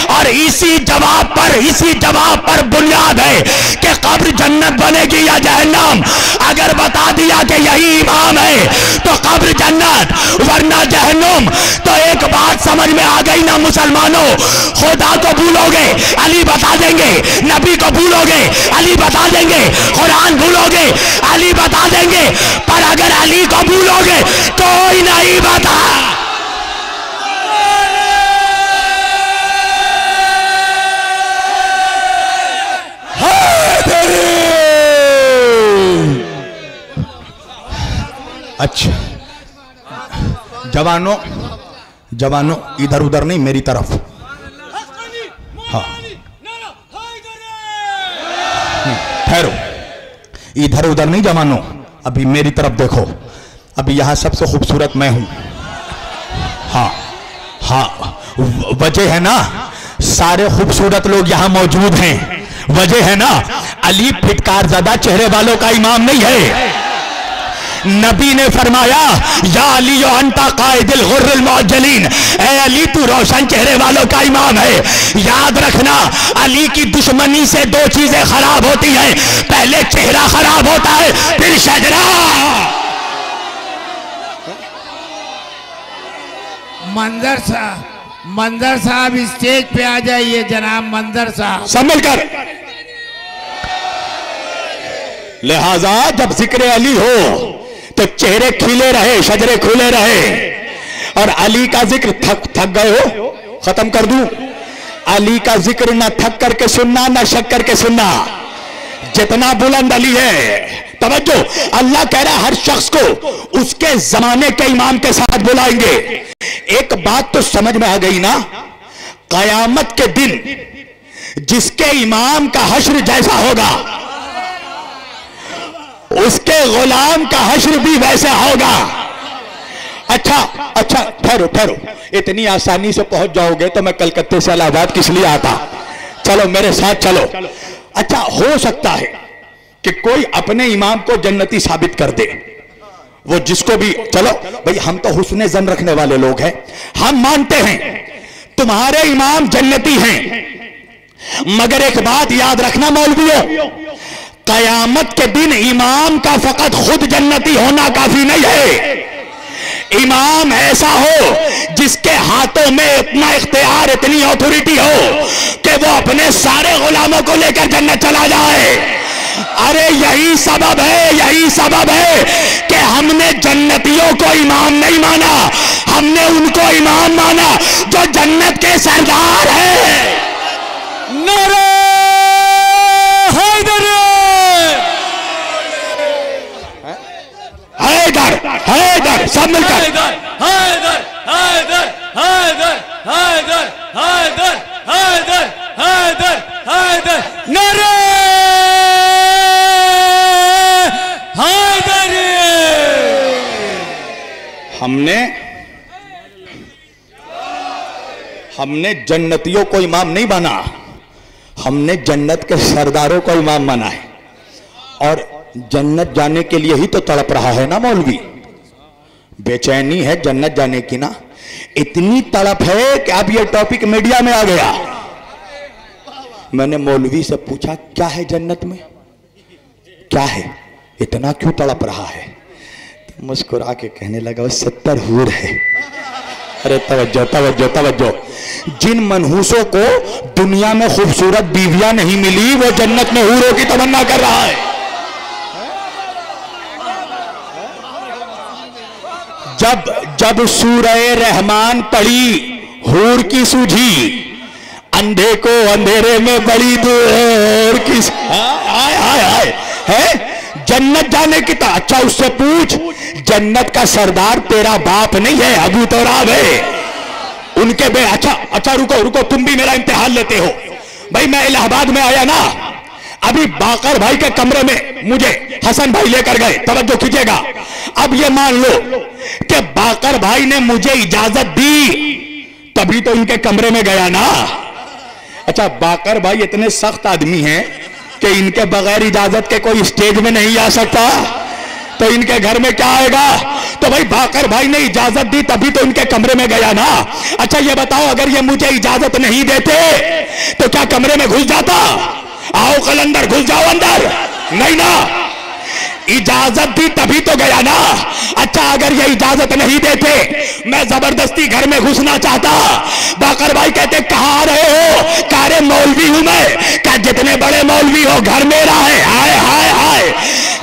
और इसी जवाब पर बुनियाद है कि कब्र जन्नत बनेगी या जहन्नम। अगर बता दिया कि यही इमाम है तो कब्र जन्नत वरना जहन्नम। तो एक बात समझ में आ गई ना मुसलमानों, खुदा को भूलोगे अली बता देंगे, नबी को भूलोगे अली बता देंगे, कुरान भूलोगे अली बता देंगे, पर अगर अली को भूलोगे कोई नहीं बता। अच्छा जवानों इधर उधर नहीं, मेरी तरफ। हाँ ठहरो, इधर उधर नहीं जवानों, अभी मेरी तरफ देखो। अभी यहां सबसे खूबसूरत मैं हूं। हाँ हाँ, वजह है ना सारे खूबसूरत लोग यहां मौजूद हैं। वजह है ना अली फिटकार ज़्यादा चेहरे वालों का इमाम नहीं है। नबी ने फरमाया या अली अंता कायदिल गुर्रिल मुअज्जलीन, ऐ अली तू रोशन चेहरे वालों का इमाम है। याद रखना अली की दुश्मनी से 2 चीजें खराब होती हैं, पहले चेहरा खराब होता है फिर शजरा। मंदर साहब स्टेज पे आ जाइए जनाब। मंदर साहब संभल कर। लिहाजा जब जिक्र अली हो तो चेहरे खिले रहे, शजरे खुले रहे। और अली का जिक्र थक गए हो, खत्म कर दूं। अली का जिक्र ना थक करके सुनना ना शक करके सुनना, जितना बुलंद अली है। तवज्जो, अल्लाह कह रहा है हर शख्स को उसके जमाने के इमाम के साथ बुलाएंगे। एक बात तो समझ में आ गई ना, कयामत के दिन जिसके इमाम का हश्र जैसा होगा उसके गुलाम का हश्र भी वैसा होगा। अच्छा ठहरो, इतनी आसानी से पहुंच जाओगे तो मैं कलकत्ते से इलाहाबाद किस लिए आता। चलो मेरे साथ चलो। अच्छा, हो सकता है कि कोई अपने इमाम को जन्नती साबित कर दे, वो जिसको भी, चलो भाई हम तो हुस्ने जन रखने वाले लोग हैं, हम मानते हैं तुम्हारे इमाम जन्नती हैं, मगर एक बात याद रखना मौलवियों, कयामत के दिन इमाम का फकत खुद जन्नती होना काफी नहीं है। इमाम ऐसा हो जिसके हाथों में इतना इख्तियार, इतनी ऑथोरिटी हो कि वो अपने सारे गुलामों को लेकर जन्नत चला जाए। अरे यही सबब है कि हमने जन्नतियों को इमाम नहीं माना, हमने उनको इमाम माना जो जन्नत के सरदार है। नारे हैदर, हैदर सब मिलकर, हैदर हैदर हैदर हैदर हैदर हैदर हैदर हैदर हैदर, नारे हैदर। हमने जन्नतियों को इमाम नहीं माना, हमने जन्नत के सरदारों को इमाम माना है। और जन्नत जाने के लिए ही तो तड़प रहा है ना मौलवी, बेचैनी है जन्नत जाने की ना, इतनी तड़प है कि अब ये टॉपिक मीडिया में आ गया। मैंने मौलवी से पूछा क्या है जन्नत में, क्या है, इतना क्यों तड़प रहा है? तो मुस्कुरा के कहने लगा वो 70 हूर है। अरे तवज्जो तवज्जो तवज्जो, जिन मनहूसों को दुनिया में खूबसूरत बीवियां नहीं मिली वो जन्नत में हूरों की तमन्ना कर रहा है। जब सूरह रहमान पढ़ी हूर की सूझी, अंधे को अंधेरे में बड़ी दूर की, हाय हाय हाय, है जन्नत जाने की। तो अच्छा उससे पूछ, जन्नत का सरदार तेरा बाप नहीं है, अबू तोराब है उनके बे। अच्छा रुको, तुम भी मेरा इम्तिहान लेते हो भाई। मैं इलाहाबाद में आया ना, अभी बाकर भाई के कमरे में मुझे हसन भाई लेकर गए, तवज्जो कीजिएगा। अब ये मान लो कि बाकर भाई ने मुझे इजाजत दी तभी तो इनके कमरे में गया ना। अच्छा, बाकर भाई इतने सख्त आदमी हैं कि इनके बगैर इजाजत के कोई स्टेज में नहीं आ सकता, तो इनके घर में क्या आएगा? तो भाई बाकर भाई ने इजाजत दी तभी तो इनके कमरे में गया ना। अच्छा ये बताओ, अगर ये मुझे इजाजत नहीं देते तो क्या कमरे में घुस जाता? आओ कल अंदर, घुस जाओ अंदर, नहीं ना, इजाजत दी तभी तो गया ना। अच्छा अगर ये इजाजत नहीं देते, मैं जबरदस्ती घर में घुसना चाहता, बाकर भाई कहते कहां आ रहे हो? कह रहे मौलवी हूं मैं। क्या जितने बड़े मौलवी हो घर मेरा है। हाय हाय हाय,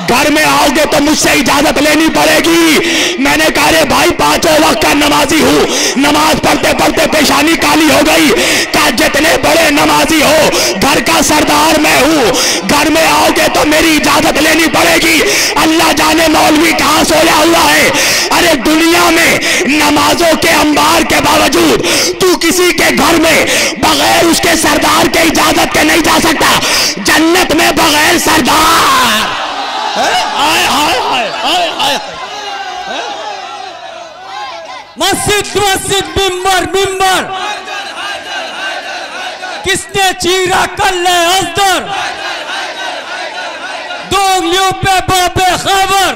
घर में आओगे तो मुझसे इजाजत लेनी पड़ेगी। मैंने कहा रे भाई 5 वक्त का नमाजी हूं, नमाज पढ़ते पढ़ते पेशानी काली हो गई। क्या जितने बड़े नमाजी हो घर का सरदार मैं हूं, घर में आओगे तो मेरी इजाजत लेनी पड़ेगी। अल्लाह जाने मौलवी कहां सोया हुआ है। अरे दुनिया में नमाजों के अंबार के बावजूद तू किसी के घर में बगैर उसके सरदार के इजाजत के नहीं जा सकता। जन्नत में बगैर सरदार, आए आए आए आए आए, मस्जिद मस्जिद मिंबर मिंबर, किसने चीरा कल्ले अजदर, दो उंगलियों पे बाबे खबर,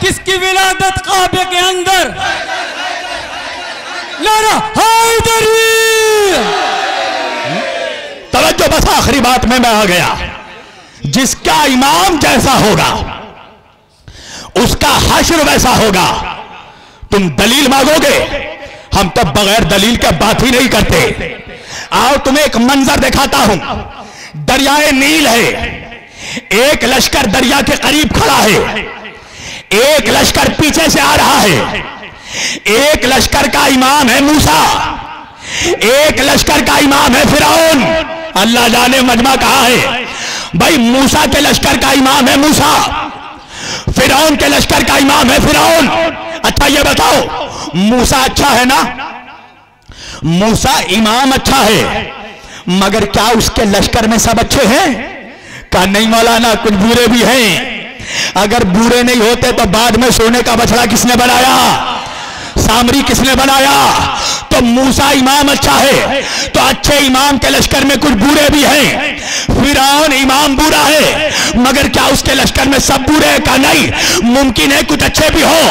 किसकी विलादत काबे के अंदर, नारा हैदरी। तवज्जो, बस आखिरी बात में मैं आ गया। जिसका इमाम जैसा होगा उसका हश्र वैसा होगा। तुम दलील मांगोगे, हम तो बगैर दलील के बात ही नहीं करते। आओ तुम्हें एक मंजर दिखाता हूं। दरियाए नील है, एक लश्कर दरिया के करीब खड़ा है, एक लश्कर पीछे से आ रहा है। एक लश्कर का इमाम है मूसा, एक लश्कर का इमाम है फिरौन। अल्लाह जाने मजमा कहां है भाई। मूसा के लश्कर का इमाम है मूसा, फिरौन के लश्कर का इमाम है फिरौन। अच्छा ये बताओ, मूसा अच्छा है ना? मूसा इमाम अच्छा है, मगर क्या उसके लश्कर में सब अच्छे हैं? कहा नहीं मौलाना, कुछ बुरे भी हैं। अगर बुरे नहीं होते तो बाद में सोने का बछड़ा किसने बनाया? सामरी किसने बनाया? तो मूसा इमाम अच्छा है, तो अच्छे इमाम के लश्कर में कुछ बुरे भी हैं। फिरौन इमाम बुरा है, मगर क्या उसके लश्कर में सब बुरे हैं? का नहीं, मुमकिन है कुछ अच्छे भी हो।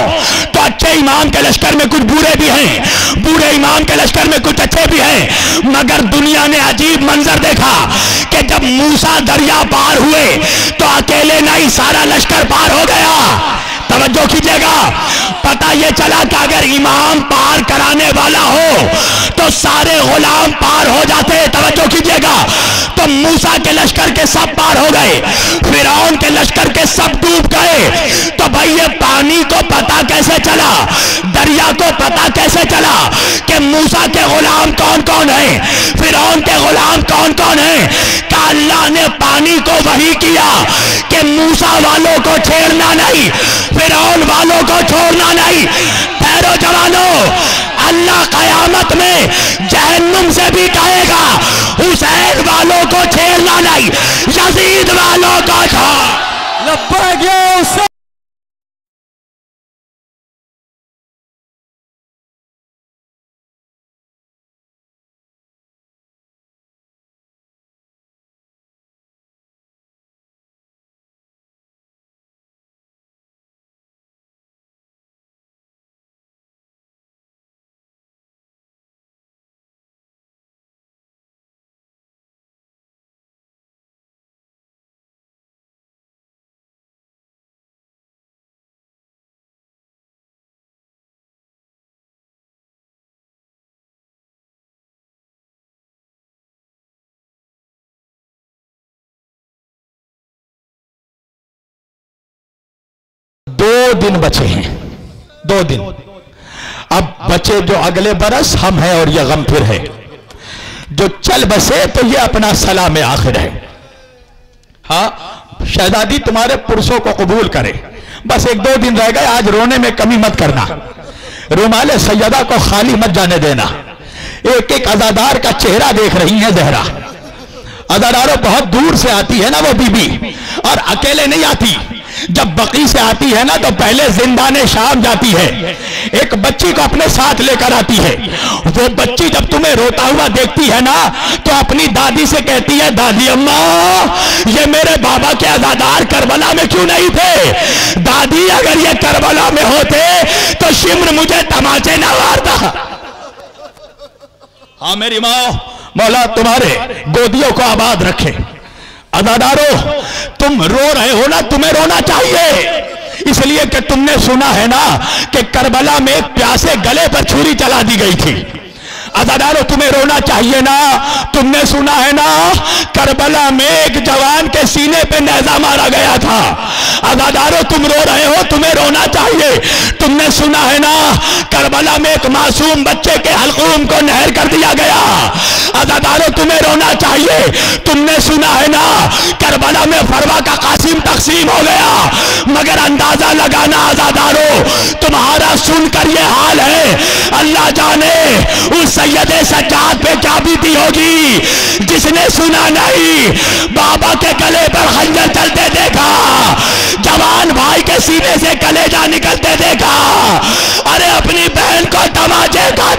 तो अच्छे इमाम के लश्कर में कुछ बुरे भी हैं, बुरे इमाम के लश्कर में कुछ अच्छे भी हैं। मगर दुनिया ने अजीब मंजर देखा कि जब मूसा दरिया पार हुए तो अकेले नहीं, सारा लश्कर पार हो गया। तवज्जो कीजिएगा, पता यह चला कि अगर इमाम पार कराने वाला हो तो सारे गुलाम पार हो जाते। तवज्जो कीजिएगा, तो मूसा के लश्कर के सब पार हो गए, फिरौन के लश्कर के सब डूब गए। तो भाई ये पानी को पता कैसे चला, दरिया को पता कैसे चला कि मूसा के गुलाम कौन कौन है, फिरौन के गुलाम कौन कौन है? कि अल्लाह ने पानी को वही किया कि मूसा वालों को छेड़ना नहीं, फिरौन वालों को छोड़ना नहीं। ठहरो जवानों, अल्लाह कयामत में जहन्नुम से भी कहेगा हुसैन वालों को छेड़ना नहीं, यजीद वालों को छोड़। लब्बैक या हुसैन। दो दिन बचे हैं, 2 दिन। अब बचे जो अगले बरस हम हैं और ये गम फिर है। जो चल बसे तो ये अपना सलाम आखिर है। हाँ, शहजादी तुम्हारे पुरुषों को कबूल करे, बस 1-2 दिन रह गए, आज रोने में कमी मत करना, रुमाले सैयदा को खाली मत जाने देना। एक एक अजादार का चेहरा देख रही है जहरा। अजादारों बहुत दूर से आती है ना वो बीबी, और अकेले नहीं आती। जब बकी से आती है ना तो पहले जिंदाने शाम जाती है, एक बच्ची को अपने साथ लेकर आती है। वो बच्ची जब तुम्हें रोता हुआ देखती है ना तो अपनी दादी से कहती है, दादी अम्मा ये मेरे बाबा के अजादार करबला में क्यों नहीं थे? दादी अगर ये करबला में होते तो शिम्र मुझे तमाचे ना मारता। हाँ मेरी माँ, मौला तुम्हारे गोदियों को आबाद रखे। अदादारो, तुम रो रहे हो ना, तुम्हें रोना चाहिए, इसलिए कि तुमने सुना है ना कि करबला में एक प्यासे गले पर छुरी चला दी गई थी। अदादारो, तुम्हें रोना चाहिए ना, तुमने सुना है ना करबला में एक जवान के सीने पे नेजा मारा गया था। अदादारो, तुम रो रहे हो, तुम्हें रोना चाहिए, तुमने सुना है ना करबला में एक मासूम बच्चे के हल्कूम को नहर कर दिया गया। अदादारो, तुम्हें रोना चाहिए, तुमने सुना है ना करबला में फरवा का कासिम तकसीम हो गया। मगर अंदाजा लगाना अदादारो, तुम्हारा सुनकर ये हाल है, अल्लाह जाने उस सैयदे सज्जाद पे क्या बीती होगी जिसने सुना नहीं, बाबा के गले पर खंजर चलते देखा, जवान भाई के सीने से कलेजा निकलते देखा, अरे अपनी बहन को तमाचे का।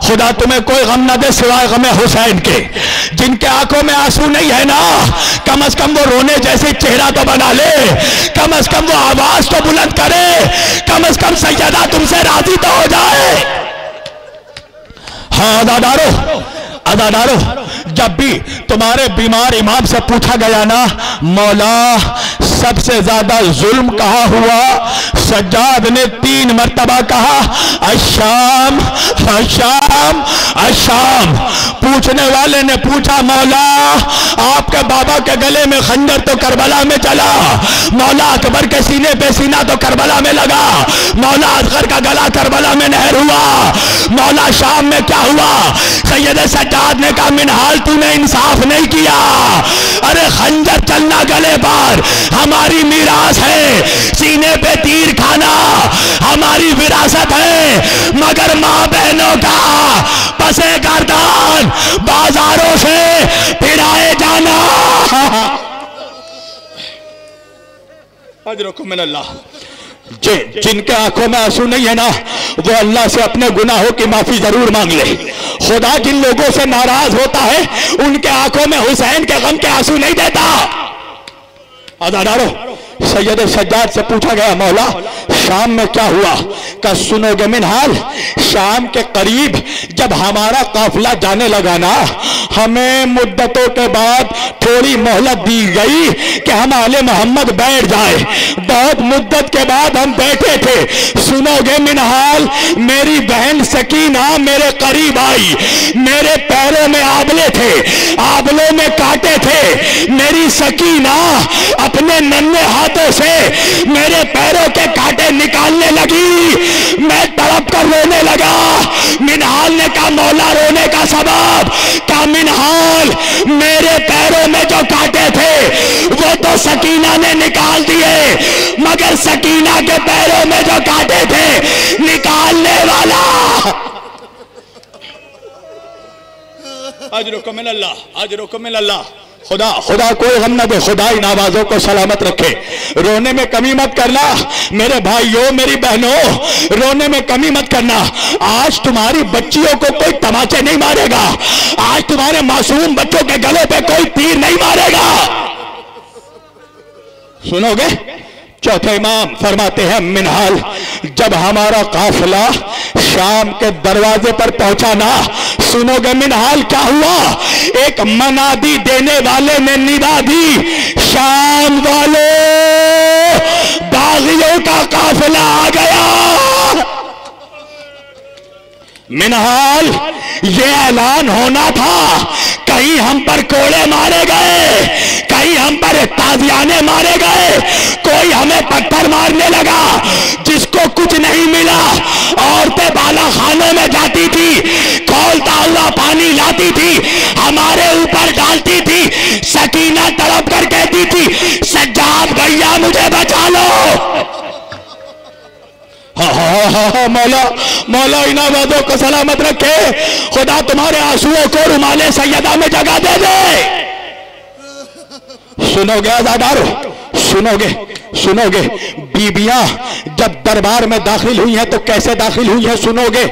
खुदा तुम्हें कोई गम न दे सिवाय गमे हुसैन के। जिनके आंखों में आंसू नहीं है ना, कम से कम वो रोने जैसे चेहरा तो बना ले, कम से कम वो आवाज तो बुलंद करे, कम से कम सैयदा तुमसे राजी तो हो जाए। हाँ अदादारो, अदादारो, जब भी तुम्हारे बीमार इमाम से पूछा गया ना मौला सबसे ज्यादा जुल्म कहाँ हुआ, सज्जाद ने 3 मर्तबा कहा अशाम अशाम अशाम। पूछने वाले ने पूछा मौला आपके बाबा के गले में खंजर तो करबला में चला, मौला अकबर के सीने पे सीना तो करबला में लगा, मौला असगर का गला करबला में नहर हुआ, मौला शाम में क्या हुआ? सैयद सज्जाद ने कहा मिनहाल तूने इंसाफ नहीं किया, अरे खंजर चलना गले पर हमारी मीरास है, सीने पे तीर खाना हमारी विरासत है, मगर मां बहनों का पसे गर्दान बाजारों से फिराए जाना। अजरकुम मिनल्लाह। जिनके आंखों में आंसू नहीं है ना, वो अल्लाह से अपने गुनाहों की माफी जरूर मांग ले। खुदा जिन लोगों से नाराज होता है उनके आंखों में हुसैन के गम के आंसू नहीं देता। अदादारो, सैयद सज्जाद से पूछा गया, मौला शाम में क्या हुआ? का सुनोगे मिनहाल, शाम के करीब जब हमारा काफिला जाने लगा ना, हमें मुद्दतों के बाद थोड़ी मोहलत दी गई कि हम आले मोहम्मद बैठ जाए। बहुत मुद्दत के बाद हम बैठे थे। सुनोगे मिनहाल, मेरी बहन सकीना मेरे करीब आई। मेरे पैरों में आबले थे, आबलों में कांटे थे। मेरी सकीना अपने नन्हे हाथों से मेरे पैरों के कांटे निकालने लगी। मैं तड़प कर रोने लगा। मिनहाल ने कहा, मौला रोने का सबब? क्या मिनहाल, मेरे पैरों में जो कांटे थे वो तो सकीना ने निकाल दिए, मगर सकीना के पैरों में जो कांटे थे निकालने वाला अजरुकुम मिनल्लाह, अजरुकुम मिनल्लाह। खुदा खुदा कोई गम न दे, खुदा इन आवाजों को सलामत रखे। रोने में कमी मत करना मेरे भाइयों, मेरी बहनों, रोने में कमी मत करना। आज तुम्हारी बच्चियों को कोई तमाचे नहीं मारेगा। आज तुम्हारे मासूम बच्चों के गले पे कोई तीर नहीं मारेगा। सुनोगे? चौथे इमाम फरमाते हैं, मिनहाल जब हमारा काफिला शाम के दरवाजे पर पहुंचा ना, सुनोगे मिनहाल क्या हुआ? एक मनादी देने वाले ने निदा दी, शाम वाले बागियों का काफिला आ गया। मिनहाल ये ऐलान होना था, कहीं हम पर कोड़े मारे गए, कहीं हम पर ताजियाने मारे गए, कोई हमें पत्थर मारने लगा। जिसको कुछ नहीं मिला, औरतें बाला खानों में जाती थी, खौलता हुआ पानी लाती थी, हमारे ऊपर डालती थी। सकीना तड़प कर कहती थी, सज्जाद भैया मुझे बचा लो। हाँ, मौला मौला इन आवाजों को सलामत रखे। खुदा तुम्हारे आंसुओं को रुमाले सैयदा में जगह दे दे। सुनोगे आजादारो, सुनोगे सुनोगे? बीबियां जब दरबार में दाखिल हुई हैं तो कैसे दाखिल हुई हैं? सुनोगे?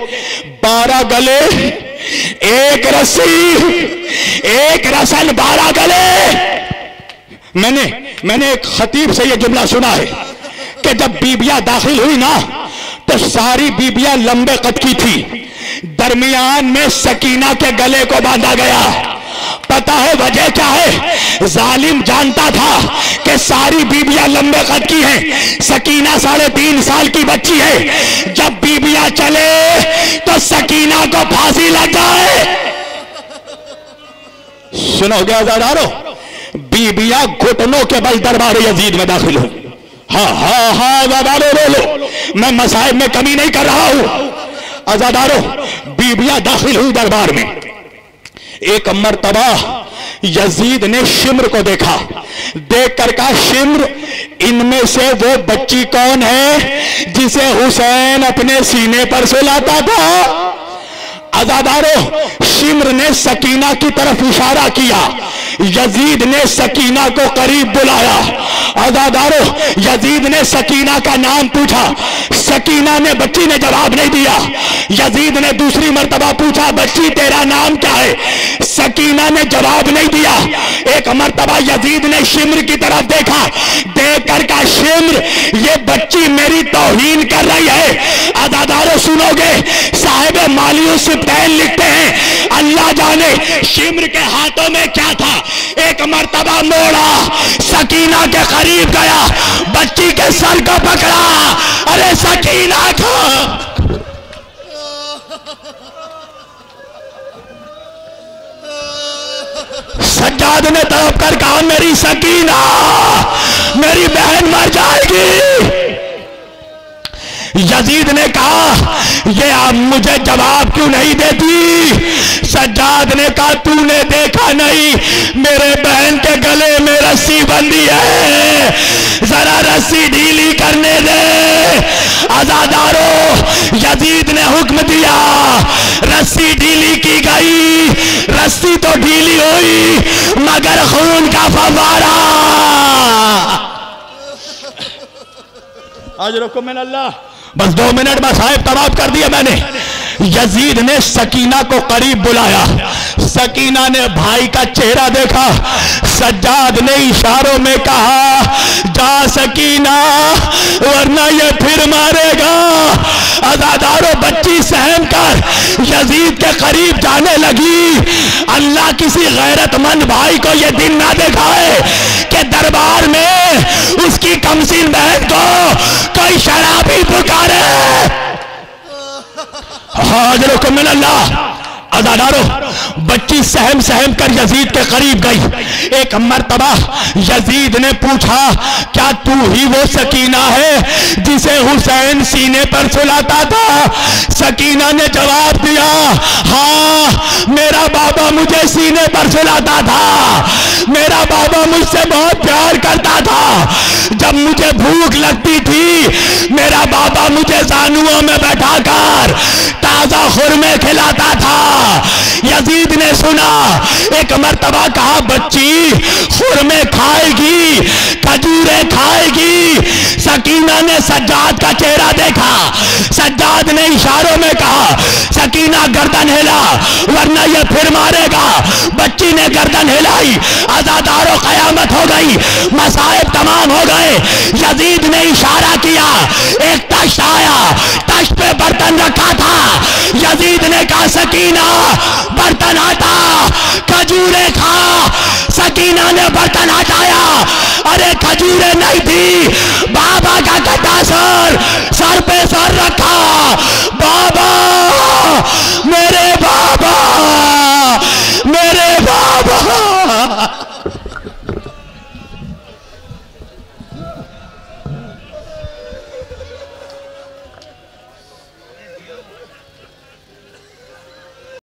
12 गले, एक रस्सी, एक रसल, 12 गले। मैंने एक खतीब से यह जुमला सुना है कि जब बीबियां दाखिल हुई ना तो सारी बीबियां लंबे कद की थी, दरमियान में सकीना के गले को बांधा गया। पता है वजह क्या है? जालिम जानता था कि सारी बीबियां लंबे कद की हैं, सकीना 3.5 साल की बच्ची है। जब बीबियां चले तो सकीना को फांसी लग जाए। सुनोगे आजादारो? बीबियां घुटनों के बल दरबार यजीद में दाखिल हुई। हाँ आजादारो रो लो, मैं मसाइब में कमी नहीं कर रहा हूं। आजादारो, बीबियां दाखिल हुई दरबार में। एक मर्तबा यजीद ने शिम्र को देखा, देखकर कहा, शिम्र इनमें से वो बच्ची कौन है जिसे हुसैन अपने सीने पर सुलाता था? आजादारो, शिम्र ने सकीना की तरफ इशारा किया। यजीद ने सकीना को करीब बुलाया। आजादारो, यजीद ने सकीना का नाम पूछा, सकीना ने, बच्ची ने जवाब नहीं दिया। यजीद ने दूसरी मर्तबा पूछा, बच्ची तेरा नाम क्या है? सकीना ने जवाब नहीं दिया। एक मर्तबा यजीद ने शिम्र की तरफ देखा, देख कर कहा, शिम्र ये बच्ची मेरी तौहीन कर रही है। आजादारो सुनोगे? साहिब मालियो सिब्तैन लिखते हैं, अल्लाह जाने शिम्र के हाथों में क्या था। एक मर्तबा मोड़ा, सकीना के करीब गया, बच्ची के सर को पकड़ा। अरे सकीना को सज्जाद ने तड़प कर कहा, मेरी सकीना, मेरी बहन मर जाएगी। यजीद ने कहा, ये आप मुझे जवाब क्यों नहीं देती? सज्जाद ने कहा, तूने देखा नहीं मेरे बहन के गले में रस्सी बंधी है, जरा रस्सी ढीली करने दे। आजादारो, यजीद ने हुक्म दिया, रस्सी ढीली की गई। रस्सी तो ढीली हुई, मगर खून का फव्वारा आज रुको मैंने अल्लाह, बस 2 मिनट में साहिब तमाम कर दिया मैंने। यजीद ने सकीना को करीब बुलाया, सकीना ने भाई का चेहरा देखा, सज्जाद ने इशारों में कहा जा सकीना वरना ये फिर मारेगा। अज़ादारों बच्ची सहम कर यजीद के करीब जाने लगी। अल्लाह किसी गैरतमंद भाई को ये दिन ना दिखाए कि दरबार में उसकी कमसीन बहन को कोई शराबी पुकारे। हाज़िर को मिन अल्लाह। अज़ादारों बच्ची सहम सहम कर यजीद के करीब गई। एक मर्तबा यजीद ने पूछा क्या तू ही वो सकीना है जिसे हुसैन सीने पर सुलाता था? सकीना ने जवाब दिया हाँ, मेरा बाबा मुझे सीने पर सुलाता था, मेरा बाबा मुझसे बहुत प्यार करता था। जब मुझे भूख लगती थी मेरा बाबा मुझे जानुओं में बैठाकर ताजा खुरमे खिलाता था। यजीद ने सुना, एक मर्तबा कहा बच्ची खुरमे खाएगी, खजूरे खाएगी। सकीना ने सज्जाद का चेहरा देखा, सज्जाद ने इशारों में कहा सकीना गर्दन हिला वरना ये फिर मारेगा। बच्ची ने गर्दन हिलाई, अज़ादारों क़यामत हो गई, मसाइब तमाम हो गए। यजीद ने इशारा किया, एक तश्त आया, तश्त पे बर्तन रखा था। यजीद ने कहा सकीना बर्तन हटा, खजूरे खा। सकीना ने बर्तन हटाया, अरे खजूरे नहीं थी, बाबा का कटासर